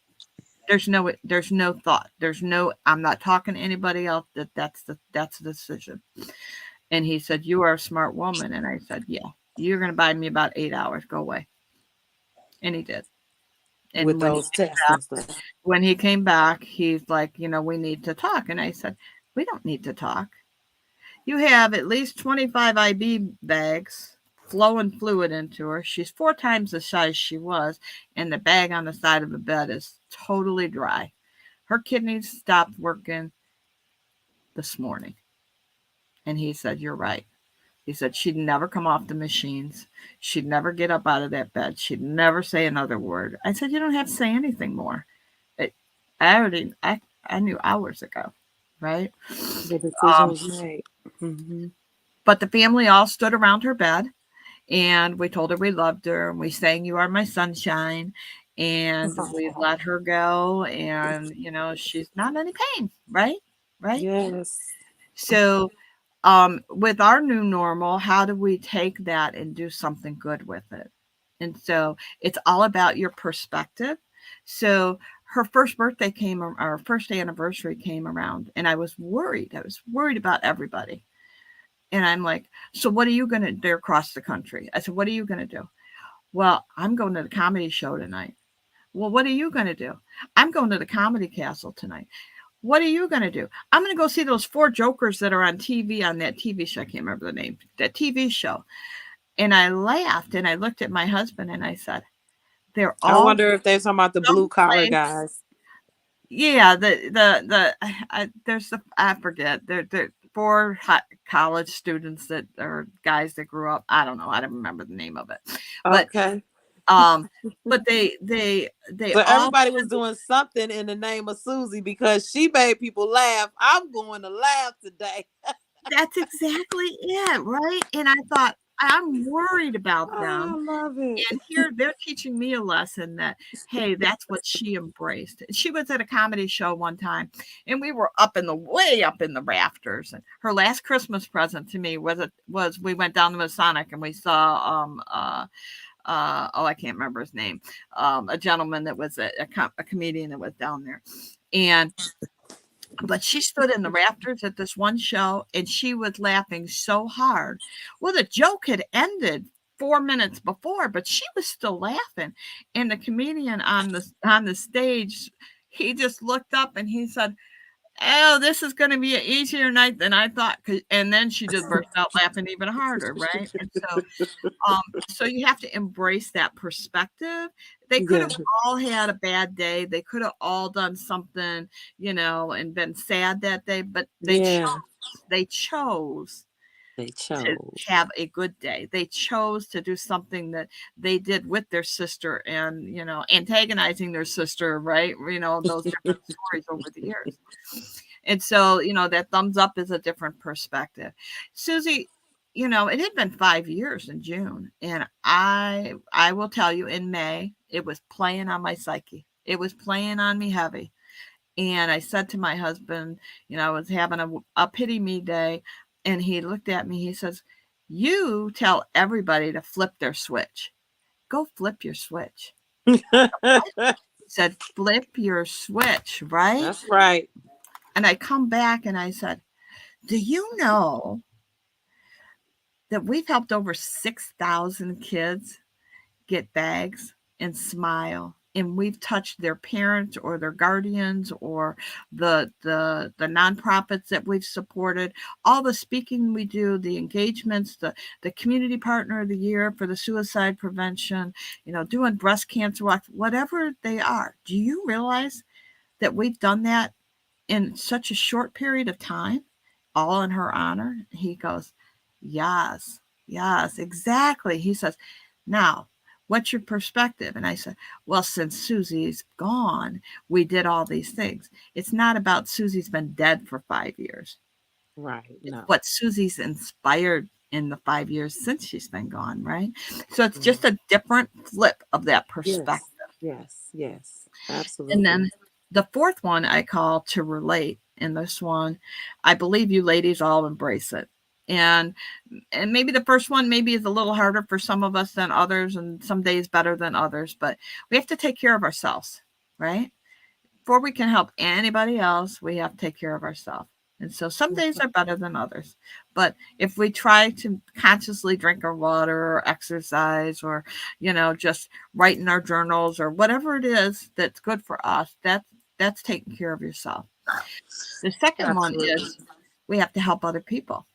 There's no thought. There's no, I'm not talking to anybody else. That's the decision. And he said, "You are a smart woman." And I said, "Yeah, you're going to buy me about 8 hours. Go away." And he did. With And those tests and stuff. when he came back, he's like, "We need to talk." And I said, "We don't need to talk. You have at least 25 IB bags flowing fluid into her. She's 4 times the size she was, and the bag on the side of the bed is totally dry. Her kidneys stopped working this morning." And he said, "You're right." He said she'd never come off the machines. She'd never get up out of that bed. She'd never say another word. I said, "You don't have to say anything more. It, I knew hours ago, right?" The decision Um, was made. Mm-hmm. but the family all stood around her bed, and we told her we loved her, and we sang "You Are My Sunshine," and we let her go, and she's not in any pain, right? Right? Yes. So, with our new normal, how do we take that and do something good with it? And so it's all about your perspective. So her first birthday came, our first anniversary came around, and I was worried. I was worried about everybody. And I'm like, "So what are you going to do across the country?" I said, "What are you going to do?" "Well, I'm going to the comedy show tonight." "Well, what are you going to do?" "I'm going to the comedy castle tonight." "What are you going to do?" "I'm going to go see those four jokers that are on TV on that TV show." I can't remember the name, that TV show. And I laughed and I looked at my husband and I said, "They're I all wonder if they're talking about the blue collar someplace." guys. Yeah, there's the, I forget. They're four college students that are guys that grew up. I don't know. I don't remember the name of it, but Okay. um, but they So all. everybody was doing something in the name of Susie because she made people laugh. I'm going to laugh today. That's exactly it, right? And I thought, I'm worried about I them. love it. And here they're teaching me a lesson that, hey, that's what she embraced. She was at a comedy show one time, and we were way up in the rafters. And her last Christmas present to me was we went down to Masonic and we saw oh, I can't remember his name, a gentleman that was a comedian that was down there, and but she stood in the rafters at this one show and she was laughing so hard. Well, the joke had ended 4 minutes before, but she was still laughing. And the comedian on the stage, he just looked up and he said, "Oh, this is going to be an easier night than I thought." And then she just burst out laughing even harder, right? And so you have to embrace that perspective. They could Yeah. have all had a bad day. They could have all done something, and been sad that day, but Yeah. they chose They to chose. have a good day. They chose to do something that they did with their sister and, antagonizing their sister, right? Those different stories over the years. And so, that thumbs up is a different perspective. Susie, it had been 5 years in June, and I will tell you, in May, it was playing on my psyche. It was playing on me heavy. And I said to my husband, I was having a pity me day, and he looked at me. He says, "You tell everybody to flip their switch. Go flip your switch." He said, "Flip your switch, right?" That's right. And I come back and I said, "Do you know that we've helped over 6,000 kids get bags and smile? And we've touched their parents or their guardians or the nonprofits that we've supported, all the speaking we do, the engagements, the community partner of the year for the suicide prevention, doing breast cancer walks, whatever they are. Do you realize that we've done that in such a short period of time, all in her honor?" He goes, "Yes, yes, exactly." He says, "Now, what's your perspective?" And I said, "Well, since Susie's gone, we did all these things. It's not about Susie's been dead for 5 years. Right. It's No. what Susie's inspired in the 5 years since she's been gone, right?" So it's Mm. just a different flip of that Yes. perspective. Yes. Yes. And Absolutely. then the fourth one I call to relate. And this one, I believe you ladies all embrace it. And and maybe the first one maybe is a little harder for some of us than others, and some days better than others, but we have to take care of ourselves, right? before we can help anybody else, we have to take care of ourselves. And so some days are better than others. But if we try to consciously drink our water or exercise or, just write in our journals or whatever it is that's good for us, that's taking care of yourself. The second one Absolutely. is we have to help other people.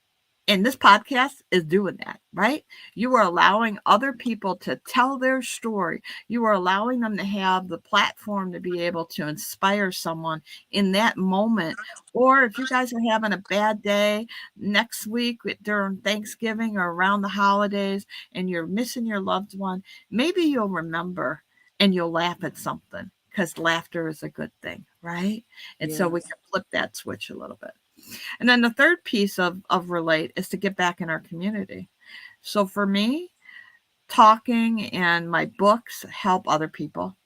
And this podcast is doing that, right? You are allowing other people to tell their story. You are allowing them to have the platform to be able to inspire someone in that moment. Or if you guys are having a bad day next week during Thanksgiving or around the holidays and you're missing your loved one, maybe you'll remember and you'll laugh at something because laughter is a good thing, right? And so we Yes. can flip that switch a little bit. And then the third piece of relate is to get back in our community. So for me, talking and my books help other people.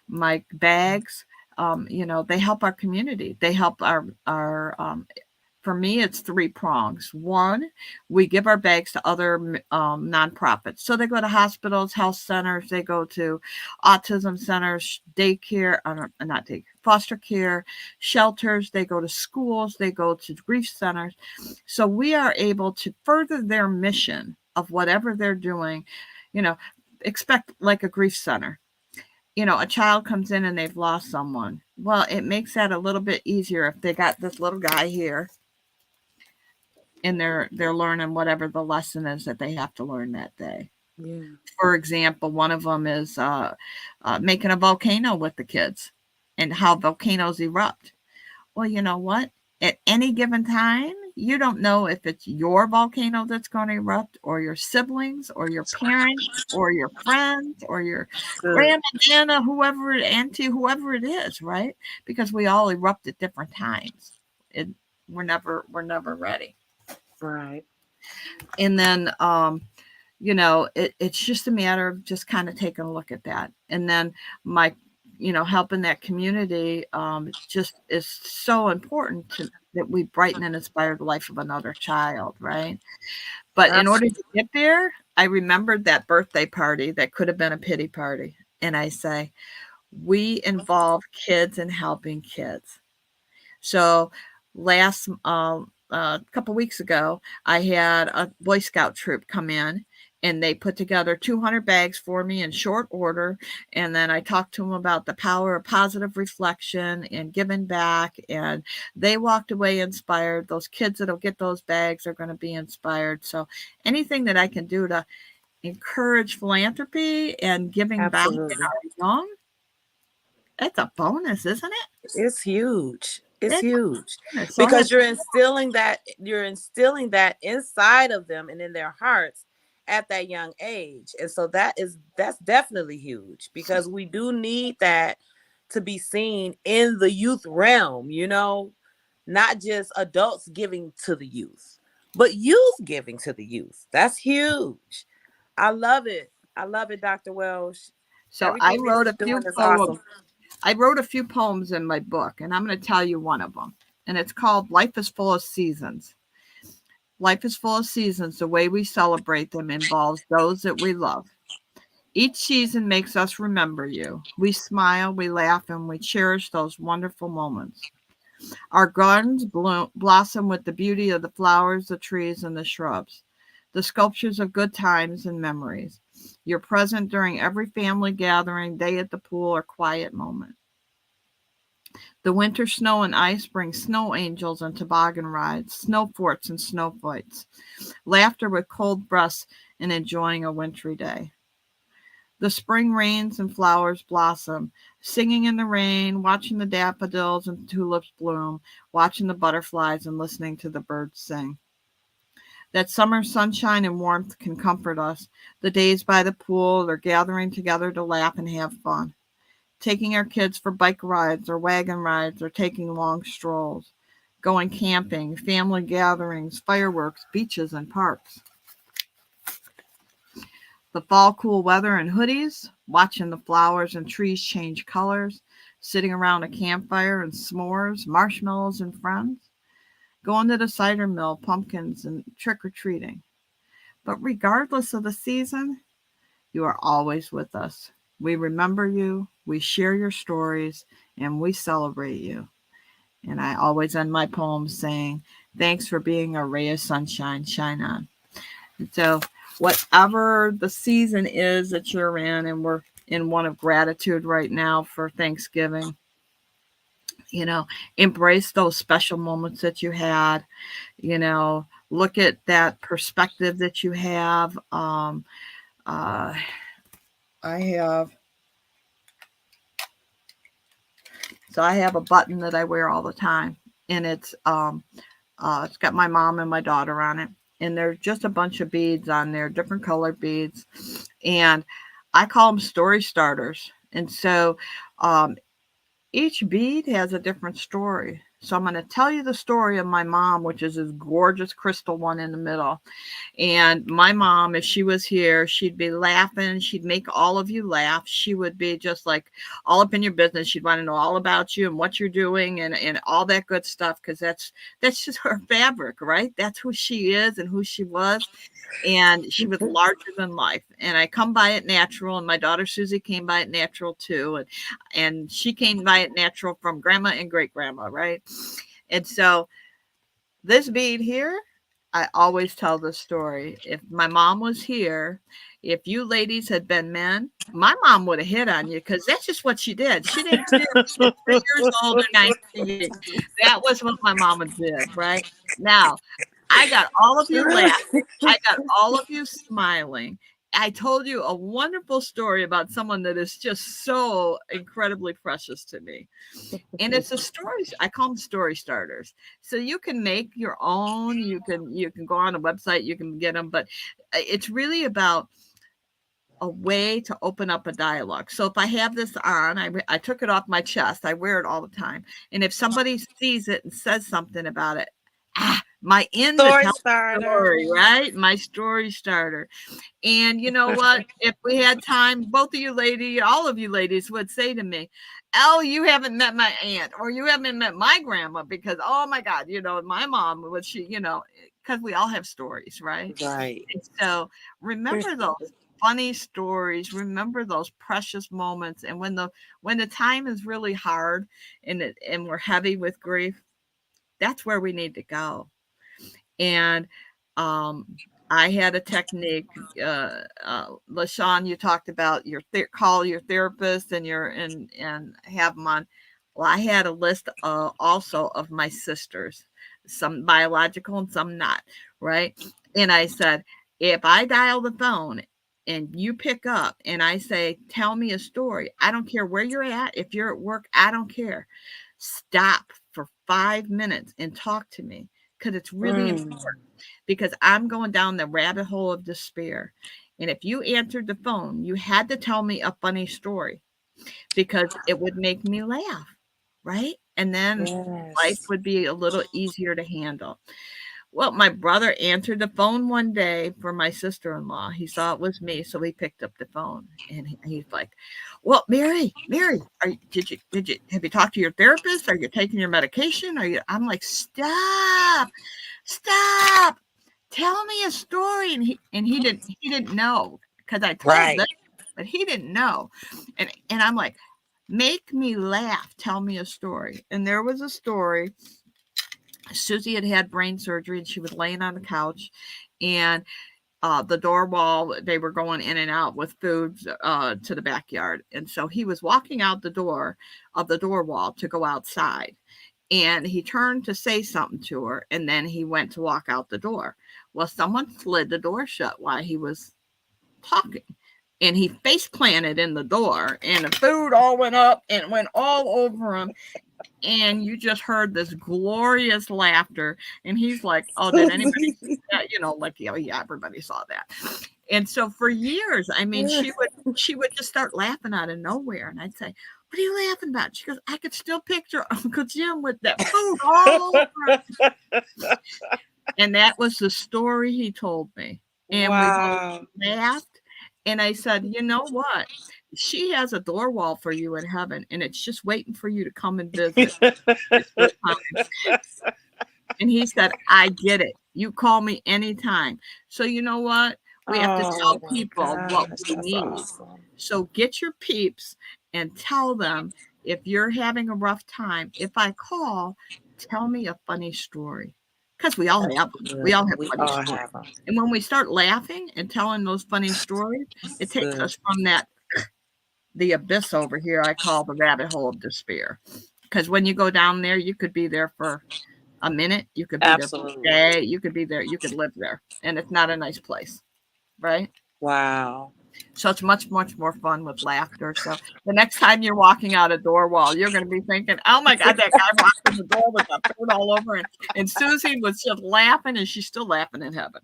My bags, they help our community. They help our for me, it's three prongs. One, we give our bags to other nonprofits. So they go to hospitals, health centers, they go to autism centers, daycare, not daycare, foster care, shelters, they go to schools, they go to grief centers. So we are able to further their mission of whatever they're doing. You know, expect like a grief center. A child comes in and they've lost someone. Well, it makes that a little bit easier if they got this little guy here and they're learning whatever the lesson is that they have to learn that day. Yeah. For example, one of them is making a volcano with the kids and how volcanoes erupt. Well, you know what? At any given time, you don't know if it's your volcano that's going to erupt, or your siblings, or your parents, or your friends, or your Good. grandma, Nana, whoever, auntie, whoever it is, right? Because we all erupt at different times. It, we're never ready. Right. And then it's just a matter of just kind of taking a look at that. And then my helping that community just is so important to that we brighten and inspire the life of another child, right? But in order Absolutely. to get there, I remembered that birthday party that could have been a pity party, and I say we involve kids in helping kids. So last couple weeks ago, I had a Boy Scout troop come in and they put together 200 bags for me in short order. And then I talked to them about the power of positive reflection and giving back. And they walked away inspired. Those kids that'll get those bags are going to be inspired. So anything that I can do to encourage philanthropy and giving back in Absolutely. our young, that's a bonus, isn't it? It's huge. It's It's a huge bonus. So I have because you're instilling that inside of them and in their hearts at that young age. And so that's definitely huge because we do need that to be seen in the youth realm, not just adults giving to the youth, but youth giving to the youth. That's huge. I love it. I love it, Dr. Welsh. So I Everything that wrote a you're few doing is poems. awesome. I wrote a few poems in my book, and I'm going to tell you one of them. And it's called Life is Full of Seasons. Life is full of seasons. The way we celebrate them involves those that we love. Each season makes us remember you. We smile, we laugh, and we cherish those wonderful moments. Our gardens blossom with the beauty of the flowers, the trees, and the shrubs, the sculptures of good times and memories. You're present during every family gathering, day at the pool, or quiet moment. The winter snow and ice bring snow angels and toboggan rides, snow forts and snow fights, laughter with cold breaths, and enjoying a wintry day. The spring rains and flowers blossom, singing in the rain, watching the daffodils and tulips bloom, watching the butterflies and listening to the birds sing. That summer sunshine and warmth can comfort us. The days by the pool, they're gathering together to laugh and have fun. Taking our kids for bike rides or wagon rides or taking long strolls. Going camping, family gatherings, fireworks, beaches, and parks. The fall cool weather and hoodies, watching the flowers and trees change colors, sitting around a campfire and s'mores, marshmallows and friends, going to the cider mill, pumpkins, and trick or treating. But regardless of the season, you are always with us. We remember you, we share your stories, and we celebrate you. And I always end my poems saying, thanks for being a ray of sunshine, shine on. And so, whatever the season is that you're in, and we're in one of gratitude right now for Thanksgiving, you know, embrace those special moments that you had, look at that perspective that you have. Uh, I have, so I have a button that I wear all the time, and it's got my mom and my daughter on it, and there's just a bunch of beads on there, different colored beads, and I call them story starters. And so, um, each bead has a different story. So I'm going to tell you the story of my mom, which is this gorgeous crystal one in the middle. And my mom, if she was here, she'd be laughing. She'd make all of you laugh. She would be just like all up in your business. She'd want to know all about you and what you're doing and all that good stuff, because that's just her fabric, right? That's who she is and who she was. And she was larger than life. And I come by it natural, and my daughter Susie came by it natural too. And she came by it natural from grandma and great grandma, right? And so this bead here, I always tell this story. If my mom was here, if you ladies had been men, my mom would have hit on you, because that's just what she did. She didn't care if you were 3 years old or 98. That was what my mama did, right? Now, I got all of you laughing. I got all of you smiling. I told you a wonderful story about someone that is just so incredibly precious to me. And it's a story. I call them story starters. So you can make your own. You can go on a website. You can get them. But it's really about a way to open up a dialogue. So if I have this on, I took it off my chest. I wear it all the time. And if somebody sees it and says something about it, my in the Story tell starter. story, right? My story starter. And you know what? If we had time, both of you ladies, all of you ladies would say to me, "Oh, you haven't met my aunt, or you haven't met my grandma, because oh my God, my mom was because we all have stories, right?" Right. And so remember those funny stories, remember those precious moments, and when the time is really hard and we're heavy with grief, that's where we need to go. And um, I had a technique. LaShawn, you talked about call your therapist and have them on. Well, I had a list also of my sisters, some biological and some not, right? And I said, if I dial the phone and you pick up and I say, tell me a story, I don't care where you're at. If you're at work, I don't care. Stop for 5 minutes and talk to me, because it's really important, because I'm going down the rabbit hole of despair. And if you answered the phone, you had to tell me a funny story, because it would make me laugh, right? And then life Yes. would be a little easier to handle. Well, my brother answered the phone one day for my sister-in-law. He saw it was me, so he picked up the phone, and he's like, "Well, Mary, have you talked to your therapist? Are you taking your medication? Are you?" I'm like, stop, tell me a story." And he didn't know, because I told Right. them, but he didn't know, and I'm like, make me laugh, tell me a story. And there was a story. Susie had brain surgery, and she was laying on the couch, and the door wall, they were going in and out with food to the backyard. And so he was walking out the door of the door wall to go outside. And he turned to say something to her, and then he went to walk out the door. Well, someone slid the door shut while he was talking. And he face planted in the door, and the food all went up and went all over him, and you just heard this glorious laughter. And he's like, "Oh, did anybody see that?" Like, yeah, everybody saw that. And so for years, I mean, she would just start laughing out of nowhere, and I'd say, "What are you laughing about?" She goes, "I could still picture Uncle Jim with that food all over." And that was the story he told me. And we both Wow. laughed. And I said, "You know what? She has a door wall for you in heaven, and it's just waiting for you to come and visit. It's your time." And he said, "I get it. You call me anytime." So you know what? We have to Oh tell my people what gosh, we that's need. awesome. So get your peeps and tell them, if you're having a rough time, if I call, tell me a funny story. Because we all That's have them. We good. all have We funny all stories. have them. And when we start laughing and telling those funny stories, it That's takes good. us from the abyss over here I call the rabbit hole of despair. Because when you go down there, you could be there for a minute, you could be there for a Absolutely. day, you could be there, you could live there. And it's not a nice place, right? Wow. So it's much, much more fun with laughter. So the next time you're walking out a door wall, you're going to be thinking, oh my God, that guy walked in the door with the food all over. And Susie was just laughing, and she's still laughing in heaven.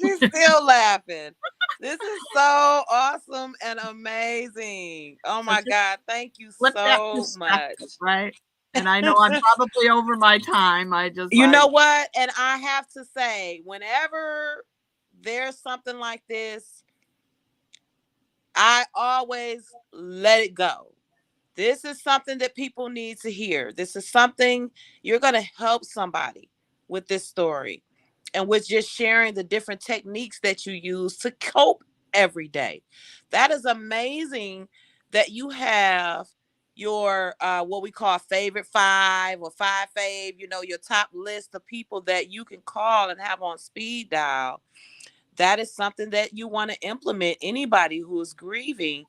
She's still laughing. This is so awesome and amazing. Oh So my just God. Thank you flip that so much. perspective, right? And I know I'm probably over my time. You know what? And I have to say, whenever there's something like this, I always let it go. This is something that people need to hear. This is something you're going to help somebody with this story and with just sharing the different techniques that you use to cope every day. That is amazing that you have your what we call favorite five or five fave, your top list of people that you can call and have on speed dial. That is something that you want to implement. Anybody who is grieving,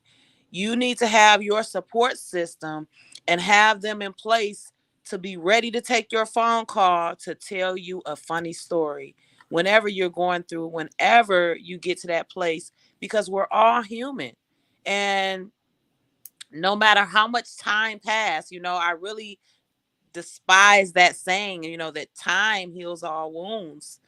you need to have your support system and have them in place to be ready to take your phone call to tell you a funny story whenever you're going through, whenever you get to that place, because we're all human. And no matter how much time passed, I really despise that saying, that time heals all wounds.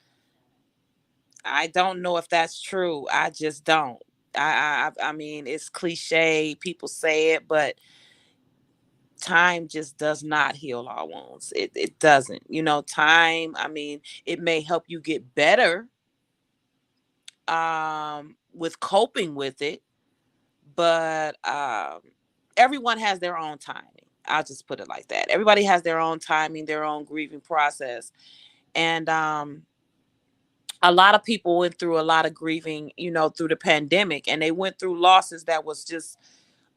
I don't know if that's true. I just don't. I mean, it's cliche. People say it, but time just does not heal all wounds. It doesn't. Time. I mean, it may help you get better with coping with it, but everyone has their own timing. I'll just put it like that. Everybody has their own timing, their own grieving process, and a lot of people went through a lot of grieving, through the pandemic, and they went through losses that was just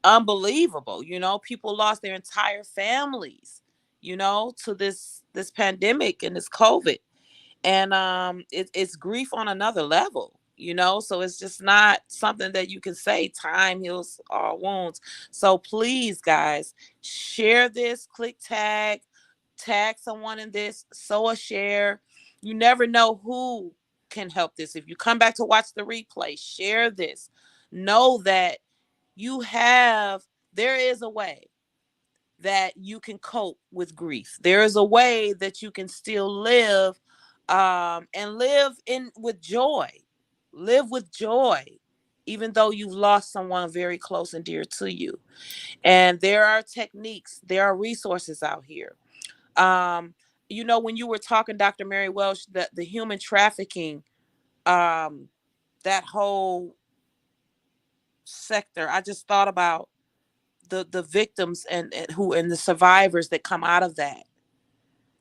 unbelievable. People lost their entire families, to this pandemic and this COVID. And it's grief on another level, so it's just not something that you can say time heals all wounds. So please, guys, share this, click tag someone in this, sow a share. You never know who can help this. If you come back to watch the replay, share this. Know that there is a way that you can cope with grief. There is a way that you can still live, and live in with joy. Live with joy, even though you've lost someone very close and dear to you. And there are techniques, there are resources out here. Um, when you were talking, Dr. Mary Welsh, the human trafficking, um, that whole sector, I just thought about the victims and the survivors that come out of that.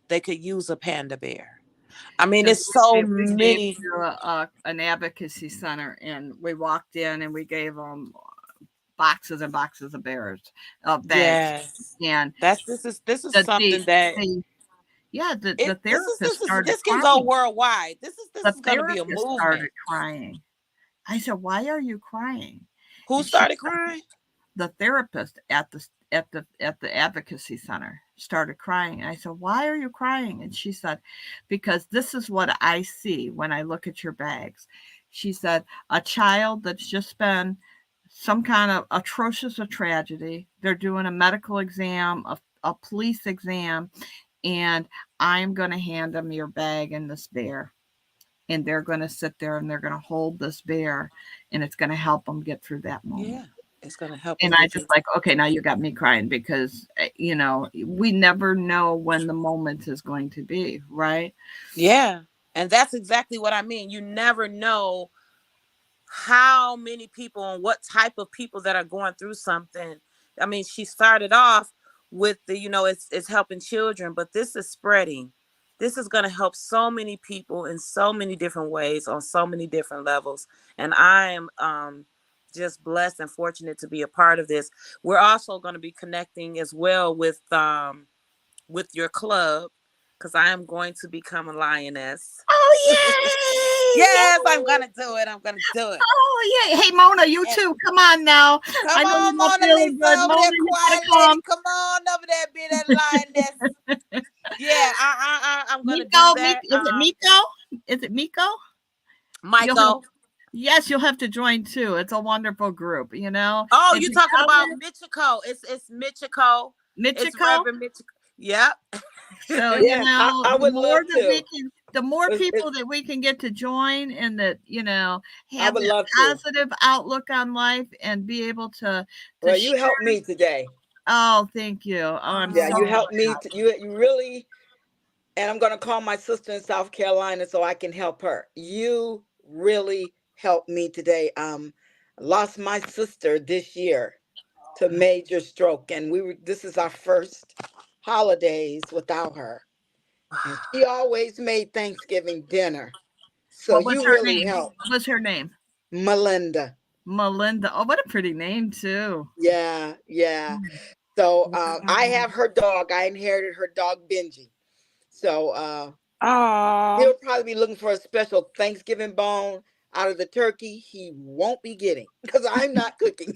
They could use a panda bear. I mean, So it's so we gave many. to an advocacy center, and we walked in and we gave them boxes and boxes of bags. Yes, And this is the, the, something that the yeah, the it this is therapist this is started this can go crying. worldwide. This The is going to be a therapist movement. started crying. I said, "Why are you crying?" Who And she started crying? the therapist at the advocacy center started crying. And I said, "Why are you crying?" And she said, "Because this is what I see when I look at your bags." She said, "A child that's just been some kind of atrocious a tragedy. They're doing a medical exam, a police exam, and I'm going to hand them your bag and this bear. And they're going to sit there and they're going to hold this bear, and it's going to help them get through that moment." Yeah, it's going to help And them I get just through. like, okay, now you got me crying because, we never know when the moment is going to be, right? Yeah, and that's exactly what I mean. You never know how many people and what type of people that are going through something. I mean, she started off with it's helping children, but this is spreading. This is going to help so many people in so many different ways on so many different levels. And I am just blessed and fortunate to be a part of this. We're also going to be connecting as well with your club, because I am going to become a lioness. Oh, yay! Yes, I'm Yay! gonna do it. I'm gonna do it. Oh, yay! Hey, Mona, you And too. Come on now. come I know on, you're not Mona feeling Lisa good. over Mona, there, you gotta quiet lady. come. Come on over there, be that lioness. Yeah, I'm gonna do Miko, that. Is it Miko? Is it Miko? You'll have, Michael. yes, you'll have to join too. It's a wonderful group, you know. Oh, If you you talking have about it, Michiko? It's Michiko. It's Michiko. Reverend Michiko. Yep. So, you Yeah, know, I the would more love that we to. can, the more It, people that we can get to join and that, you know, I have would that love to. positive outlook on life and be able to Well, you share. helped me today. Oh, thank you. Oh, I'm Yeah, so you Oh, helped me. You really, and I'm gonna call my sister in South Carolina so I can help her. You really helped me today. Lost my sister this year to major stroke, and we were. This is our first holidays without her, and she always made Thanksgiving dinner. So what was you her really name? helped, What was her name? Melinda. Melinda. Oh, what a pretty name too. Yeah, yeah. So I wow. have her dog. I inherited her dog Benji. So Oh. he'll probably be looking for a special Thanksgiving bone out of the turkey. He won't be getting because I'm not cooking.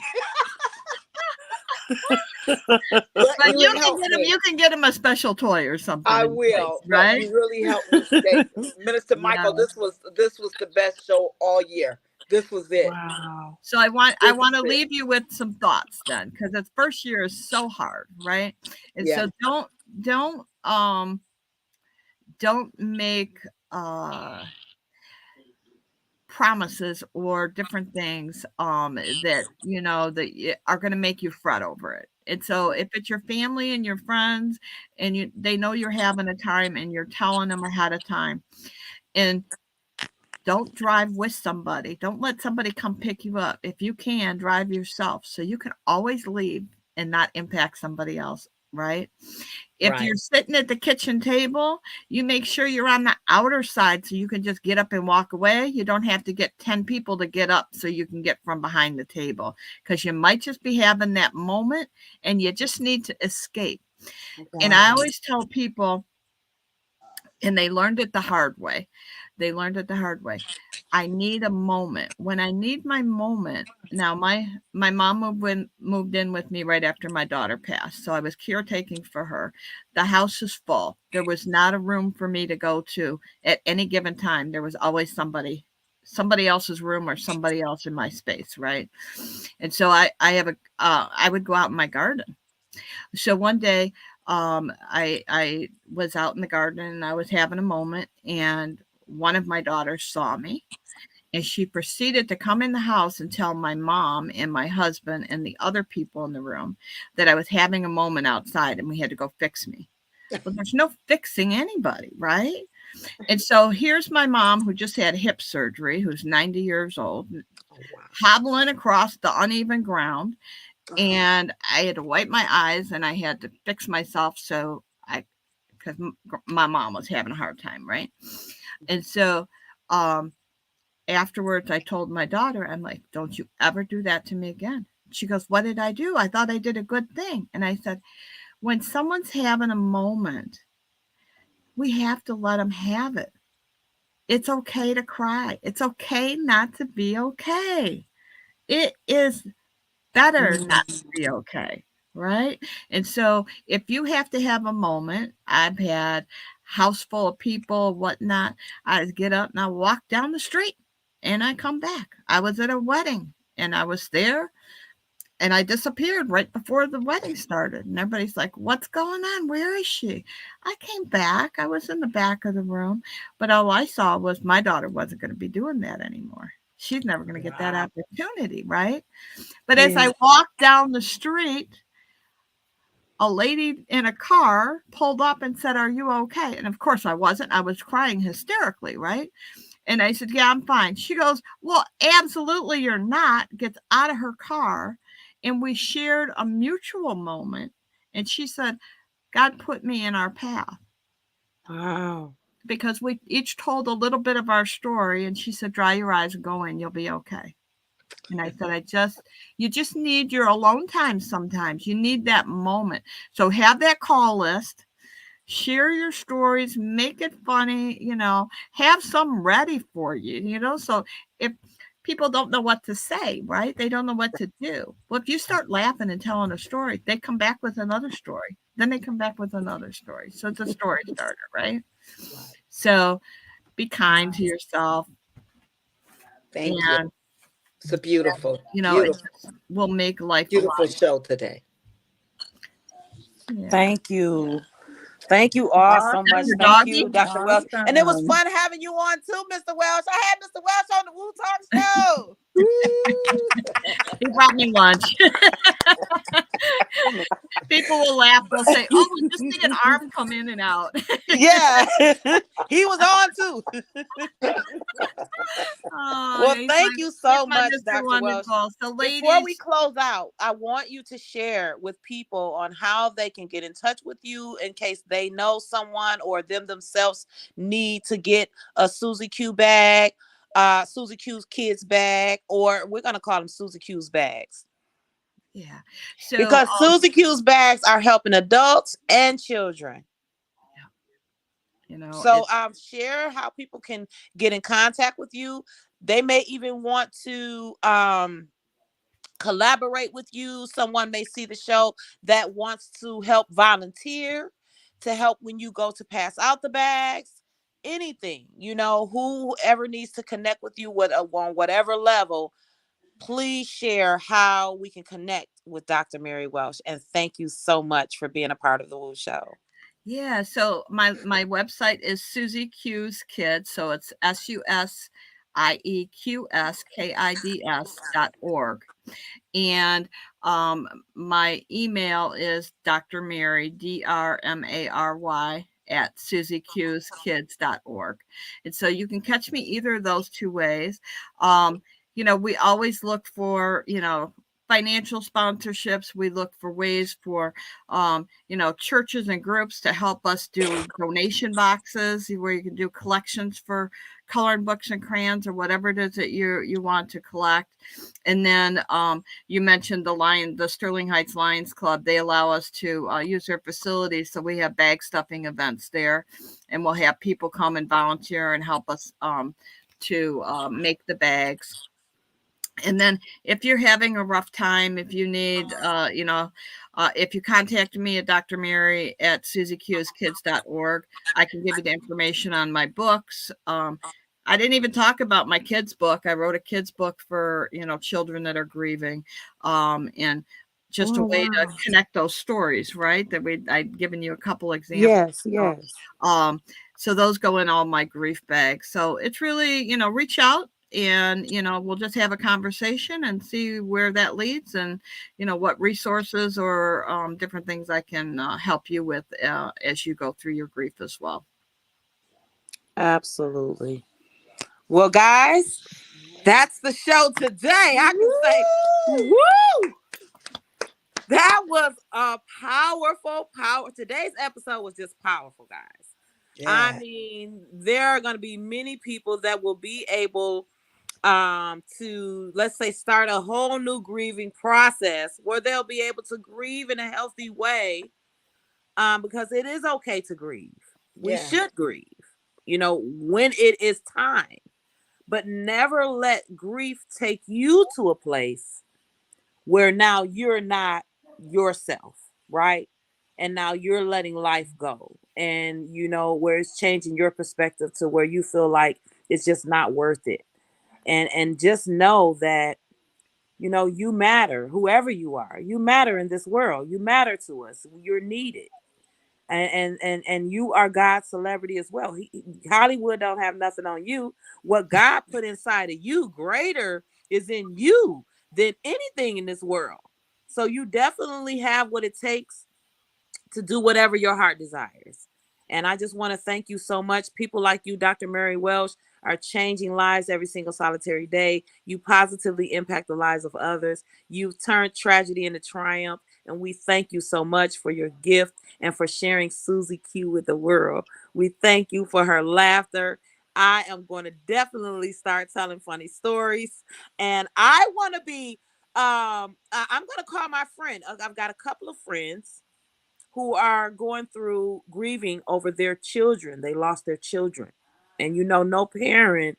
But But you helped me. you can get him a special toy or something I in place, will. But right? you really helped me today, Minister Yeah. Michael. This was the best show all year. This was it. Wow. So I This want is to it. leave you with some thoughts then, because the first year is so hard, right? And Yeah. so don't don't make uh promises or different things that you know that are going to make you fret over it. And so if it's your family and your friends and they know you're having a time and you're telling them ahead of time, and don't drive with somebody. Don't let somebody come pick you up. If you can, drive yourself so you can always leave and not impact somebody else, right? If Right. you're sitting at the kitchen table, you make sure you're on the outer side so you can just get up and walk away. You don't have to get 10 people to get up so you can get from behind the table, because you might just be having that moment and you just need to escape. And I Wow. always tell people, and they learned it the hard way. They learned it the hard way. I need a moment. When I need my moment, now my mom moved in with me right after my daughter passed, so I was caretaking for her. The house is full. There was not a room for me to go to at any given time. There was always somebody else's room or somebody else in my space, right? And so I would go out in my garden. So one day, I was out in the garden and I was having a moment, and one of my daughters saw me, and she proceeded to come in the house and tell my mom and my husband and the other people in the room that I was having a moment outside and we had to go fix me. Well, there's no fixing anybody, right? And so here's my mom, who just had hip surgery, who's 90 years old, Oh wow. hobbling across the uneven ground, Oh, and I had to wipe my eyes and I had to fix myself so I because my mom was having a hard time, right? And so um afterwards I told my daughter, I'm like, don't you ever do that to me again. She goes, what did I do? I thought I did a good thing. And I said, when someone's having a moment, we have to let them have it. It's okay to cry. It's okay not to be okay. It is better not to be okay, right? And so if you have to have a moment, I've had house full of people, whatnot. I just get up and I walk down the street and I come back. I was at a wedding and I was there and I disappeared right before the wedding started. And everybody's like, what's going on? Where is she? I came back. I was in the back of the room, but all I saw was my daughter wasn't going to be doing that anymore. She's never going to get that wow. opportunity, right? But as Yeah. I walked down the street, a lady in a car pulled up and said, are you okay? And of course I wasn't. I was crying hysterically, right? And I said, yeah, I'm fine. She goes, well, absolutely you're not. Gets out of her car. And we shared a mutual moment. And she said, God put me in our path Wow. because we each told a little bit of our story. And she said, dry your eyes and go in. You'll be okay. And I said, you just need your alone time sometimes. You need that moment. So have that call list, share your stories, make it funny, have some ready for you, so if people don't know what to say, right? They don't know what to do. Well, if you start laughing and telling a story, they come back with another story. Then they come back with another story. So it's a story starter, right? Right. So be kind to yourself. Thank you. And, It's a beautiful, it beautiful, just will make life a lot. beautiful show today. Yeah. Thank you. Thank you all so much. Your Thank doggy? you, Dr. Welsh. And it was Awesome. fun having you on too, Mr. Welsh. I had Mr. Welsh on the Woo Talk Show. He brought me lunch. People will laugh. They'll say, "Oh, we just see an arm come in and out." Yeah, he was on too. Well, thank you so much, Dr. Welsh. So, Before we ladies, close out, I want you to share with people on how they can get in touch with you in case they know someone or them themselves need to get a Susie Q bag, Susie Q's kids bag, or we're going to call them Susie Q's bags. yeah. So Because Susie Q's bags are helping adults and children. So share how people can get in contact with you. They may even want to collaborate with you. Someone may see the show that wants to help volunteer to help when you go to pass out the bags. Anything, whoever needs to connect with you on whatever level, please share how we can connect with Dr. Mary Welsh. And thank you so much for being a part of the Woo Show. Yeah, so my website is Susie Q's Kids, so it's SUSIEQSKIDS.org. And my email is Dr. Mary, DRMARY, at SusieQ'sKids.org. And so you can catch me either of those two ways. We always look for, financial sponsorships. We look for ways for, churches and groups to help us do donation boxes where you can do collections for coloring books and crayons or whatever it is that you want to collect. And then you mentioned the Sterling Heights Lions Club. They allow us to use their facilities. So we have bag stuffing events there, and we'll have people come and volunteer and help us to make the bags. And then if you're having a rough time, if you need, if you contact me at Dr. Mary at SusieQ'sKids.org, I can give you the information on my books. I didn't even talk about my kids' book. I wrote a kids' book for, children that are grieving, and just a way to connect those stories, right? I'd given you a couple examples. Yes. So those go in all my grief bags. So it's really, reach out. And, we'll just have a conversation and see where that leads and, what resources or different things I can help you with as you go through your grief as well. Absolutely. Well, guys, that's the show today. I can say, woo! That was a powerful. Today's episode was just powerful, guys. Yeah. I mean, there are going to be many people that will be able to, let's say, start a whole new grieving process where they'll be able to grieve in a healthy way, because it is okay to grieve. We should grieve, when it is time, but never let grief take you to a place where now you're not yourself, right? And now you're letting life go, and where it's changing your perspective to where you feel like it's just not worth it. And just know that, you matter, whoever you are. You matter in this world. You matter to us. You're needed. And you are God's celebrity as well. Hollywood don't have nothing on you. What God put inside of you, greater is in you than anything in this world. So you definitely have what it takes to do whatever your heart desires. And I just want to thank you so much. People like you, Dr. Mary Welsh, are changing lives every single solitary day. You positively impact the lives of others. You've turned tragedy into triumph. And we thank you so much for your gift and for sharing Susie Q with the world. We thank you for her laughter. I am going to definitely start telling funny stories. And I want to be, I'm going to call my friend. I've got a couple of friends who are going through grieving over their children. They lost their children. And no parent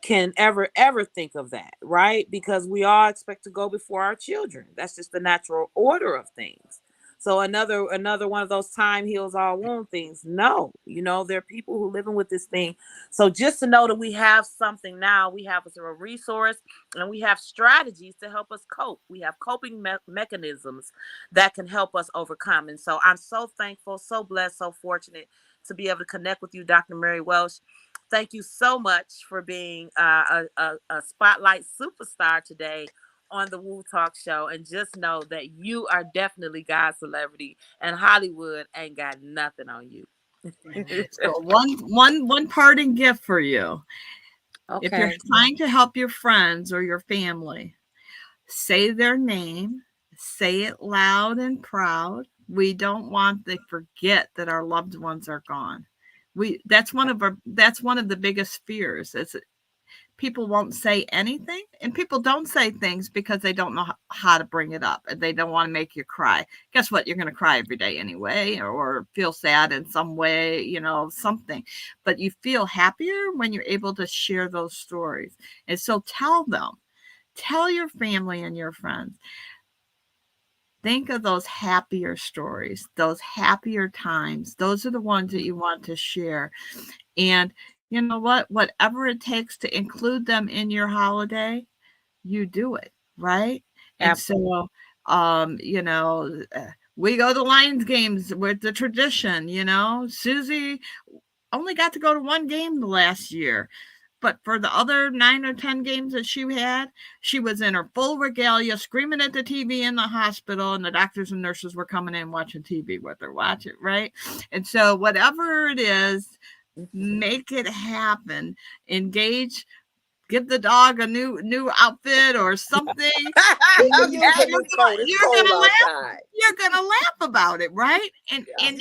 can ever think of that, right? Because we all expect to go before our children. That's just the natural order of things. So another one of those time heals all wound things. No, there are people who living with this thing. So just to know that we have something now, we have a resource, and we have strategies to help us cope. We have coping mechanisms that can help us overcome. And so I'm so thankful, so blessed, so fortunate to be able to connect with you, Dr. Mary Welsh. Thank you so much for being a spotlight superstar today on the Woo Talk Show. And just know that you are definitely God's celebrity, and Hollywood ain't got nothing on you. So one parting gift for you. Okay. If you're trying to help your friends or your family, say their name, say it loud and proud. We don't want to forget that our loved ones are gone. That's one of the biggest fears. Is people won't say anything, and people don't say things because they don't know how to bring it up, and they don't want to make you cry. Guess what? You're going to cry every day anyway, or feel sad in some way, something. But you feel happier when you're able to share those stories. And so tell your family and your friends. Think of those happier stories, those happier times. Those are the ones that you want to share. And you know what? Whatever it takes to include them in your holiday, you do it, right? Absolutely. And so, we go to Lions games with the tradition, Susie only got to go to one game last year. But for the other 9 or 10 games that she had, she was in her full regalia, screaming at the TV in the hospital, and the doctors and nurses were coming in watching TV with her. Watch it, right? And so whatever it is, make it happen. Engage. Give the dog a new outfit or something. You're gonna laugh about it, right? And then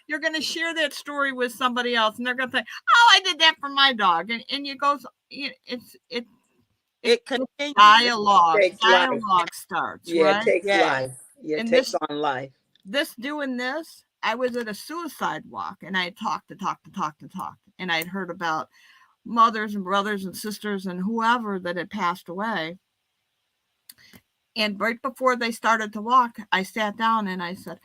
you're gonna share that story with somebody else, and they're gonna think, "Oh, I did that for my dog," and it goes. It continues. Dialogue starts. Yeah, right? It takes life. Yeah, it takes on life. Doing this, I was at a suicide walk, and I talked, and I'd heard about mothers and brothers and sisters and whoever that had passed away. And right before they started to walk, I sat down and I said,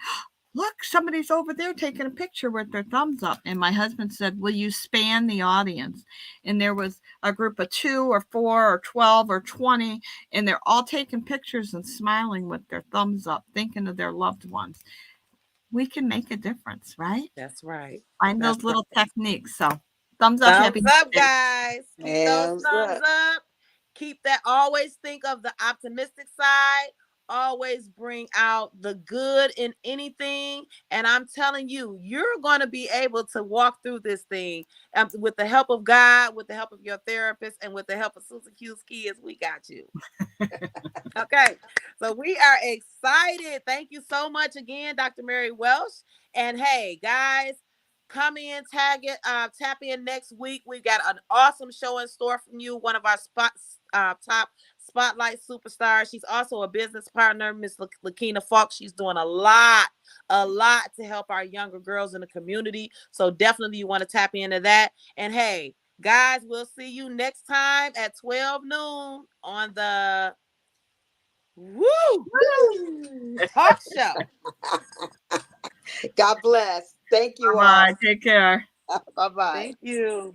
"Look, somebody's over there taking a picture with their thumbs up." And my husband said, "Will you span the audience?" And there was a group of 2 or 4 or 12 or 20, and they're all taking pictures and smiling with their thumbs up, thinking of their loved ones. We can make a difference, right? That's right. Find those little techniques. So thumbs up, happy guys. Keep those thumbs up. Keep that. Always think of the optimistic side. Always bring out the good in anything. And I'm telling you, you're going to be able to walk through this thing with the help of God, with the help of your therapist, and with the help of Susan Q's kids. We got you. Okay. So we are excited. Thank you so much again, Dr. Mary Welsh. And hey, guys, come in, tap in next week. We've got an awesome show in store from you. One of our top spotlight superstars. She's also a business partner, Miss Lakina Falk. She's doing a lot to help our younger girls in the community. So definitely you want to tap into that. And hey, guys, we'll see you next time at 12 noon on the Woo Talk Show. God bless. Thank you all. Bye. Take care. Bye-bye. Thank you.